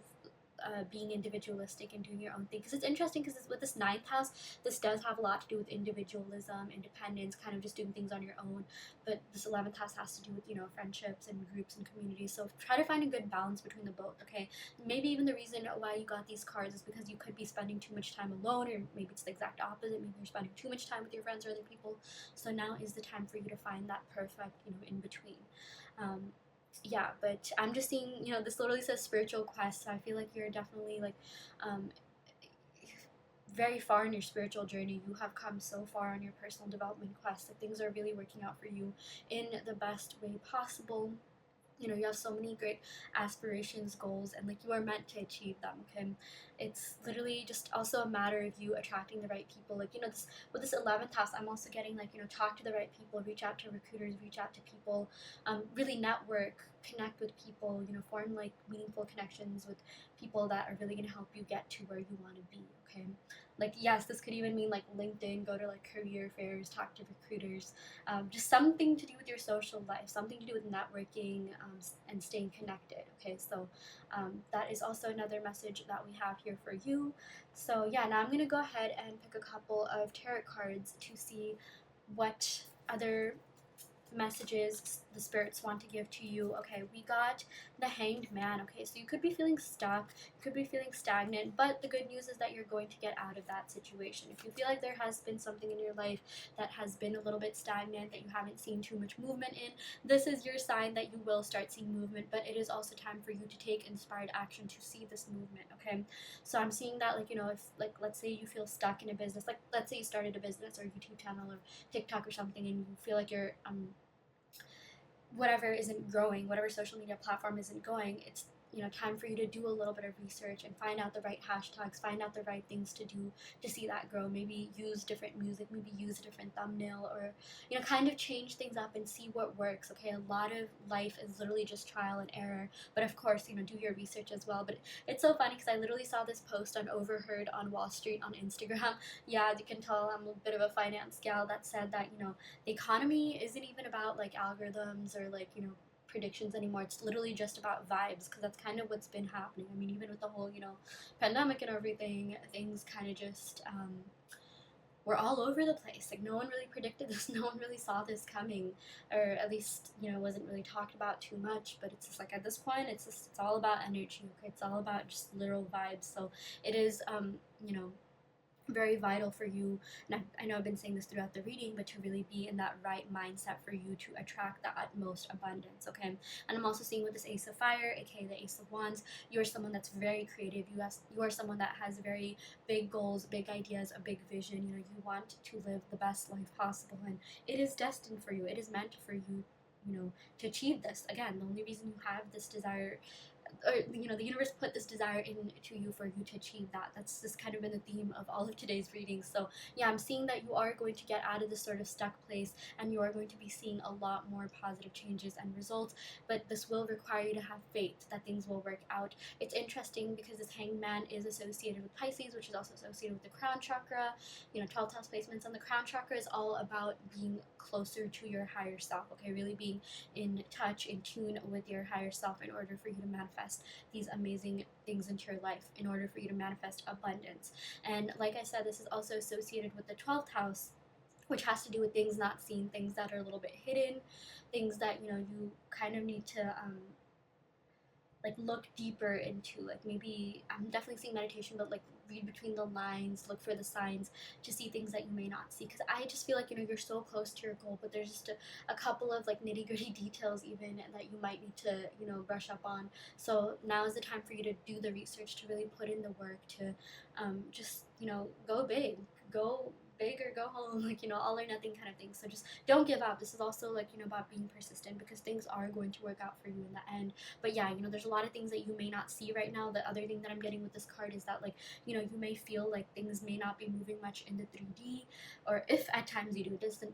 being individualistic and doing your own thing, because it's interesting, because with this ninth house, this does have a lot to do with individualism, independence, kind of just doing things on your own. But this 11th house has to do with, friendships and groups and communities. So try to find a good balance between the both. Okay, maybe even the reason why you got these cards is because you could be spending too much time alone, or maybe it's the exact opposite. Maybe you're spending too much time with your friends or other people. So now is the time for you to find that perfect, in between. Yeah, but I'm just seeing, this literally says spiritual quest. So I feel like you're definitely, like, um, very far in your spiritual journey. You have come so far on your personal development quest that things are really working out for you in the best way possible. You have so many great aspirations, goals, and, like, you are meant to achieve them. Okay, it's literally just also a matter of you attracting the right people. Like, this with this 11th house, I'm also getting, like, talk to the right people, reach out to recruiters, reach out to people, really network, connect with people, form, like, meaningful connections with people that are really going to help you get to where you want to be. Okay, like, yes, this could even mean, like, LinkedIn, go to, like, career fairs, talk to recruiters, just something to do with your social life, something to do with networking, and staying connected. Okay, so that is also another message that we have here for you. So yeah, now I'm gonna go ahead and pick a couple of tarot cards to see what other messages the spirits want to give to you. Okay, we got the Hanged Man. Okay, so you could be feeling stuck, you could be feeling stagnant, but the good news is that you're going to get out of that situation. If you feel like there has been something in your life that has been a little bit stagnant, that you haven't seen too much movement in, this is your sign that you will start seeing movement. But it is also time for you to take inspired action to see this movement. Okay, so I'm seeing that, like, if, like, let's say you feel stuck in a business, like, let's say you started a business or a YouTube channel or TikTok or something, and you feel like you're whatever isn't growing, whatever social media platform isn't going, it's, time for you to do a little bit of research and find out the right hashtags, find out the right things to do to see that grow. Maybe use different music, maybe use a different thumbnail, or, kind of change things up and see what works. Okay, a lot of life is literally just trial and error, but of course, do your research as well. But it's so funny, because I literally saw this post on Overheard on Wall Street on Instagram. Yeah, as you can tell, I'm a bit of a finance gal, that said that, the economy isn't even about, like, algorithms or, like, predictions anymore. It's literally just about vibes, because that's kind of what's been happening. I mean, even with the whole, pandemic and everything, things kind of just were all over the place. Like, no one really predicted this, no one really saw this coming, or at least, wasn't really talked about too much. But it's just like, at this point, it's all about energy. Okay, it's all about just literal vibes. So it is, very vital for you, and I know I've been saying this throughout the reading, but to really be in that right mindset for you to attract the utmost abundance, okay? And I'm also seeing with this Ace of Fire, aka the Ace of Wands, you're someone that's very creative. You are someone that has very big goals, big ideas, a big vision. You know, you want to live the best life possible, and it is destined for you. It is meant for you, you know, to achieve this. Again, the only reason you have this desire, or you know, the universe put this desire into you for you to achieve that. That's just kind of been the theme of all of today's readings. So yeah, I'm seeing that you are going to get out of this sort of stuck place, and you are going to be seeing a lot more positive changes and results, but this will require you to have faith that things will work out. It's interesting because this Hanged Man is associated with Pisces, which is also associated with the crown chakra. You know, 12th house placements, and the crown chakra is all about being closer to your higher self, okay? Really being in touch, in tune with your higher self in order for you to manifest these amazing things into your life, in order for you to manifest abundance. And like I said, this is also associated with the 12th house, which has to do with things not seen, things that are a little bit hidden, things that, you know, you kind of need to like look deeper into. Like maybe I'm definitely seeing meditation, but like read between the lines, look for the signs to see things that you may not see, because I just feel like, you know, you're so close to your goal, but there's just a couple of like nitty-gritty details even that you might need to, you know, brush up on. So now is the time for you to do the research, to really put in the work, to just, you know, go big, go big or go home, like, you know, all or nothing kind of thing. So just don't give up. This is also like, you know, about being persistent, because things are going to work out for you in the end. But yeah, you know, there's a lot of things that you may not see right now. The other thing that I'm getting with this card is that, like, you know, you may feel like things may not be moving much in the 3D, or if at times you do, it doesn't,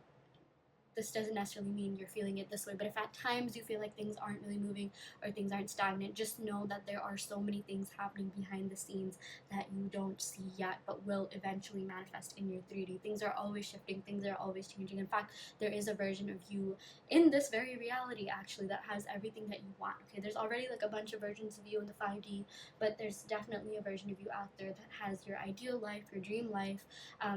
this doesn't necessarily mean you're feeling it this way, but if at times you feel like things aren't really moving or things aren't stagnant, just know that there are so many things happening behind the scenes that you don't see yet, but will eventually manifest in your 3D. Things are always shifting, things are always changing. In fact, there is a version of you in this very reality, actually, that has everything that you want. Okay, there's already like a bunch of versions of you in the 5D, but there's definitely a version of you out there that has your ideal life, your dream life.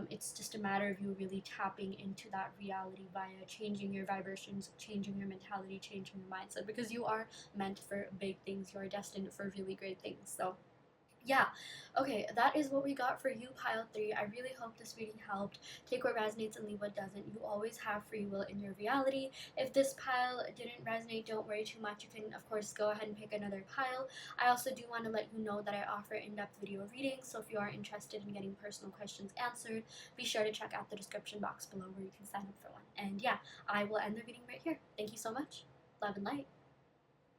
It's just a matter of you really tapping into that reality via changing your vibrations, changing your mentality, changing your mindset, because you are meant for big things. You are destined for really great things. So yeah, okay, that is what we got for you, pile 3. I really hope this reading helped. Take what resonates and leave what doesn't. You always have free will in your reality. If this pile didn't resonate, don't worry too much. You can, of course, go ahead and pick another pile. I also do want to let you know that I offer in-depth video readings, so if you are interested in getting personal questions answered, be sure to check out the description box below where you can sign up for one. And yeah, I will end the reading right here. Thank you so much. Love and light.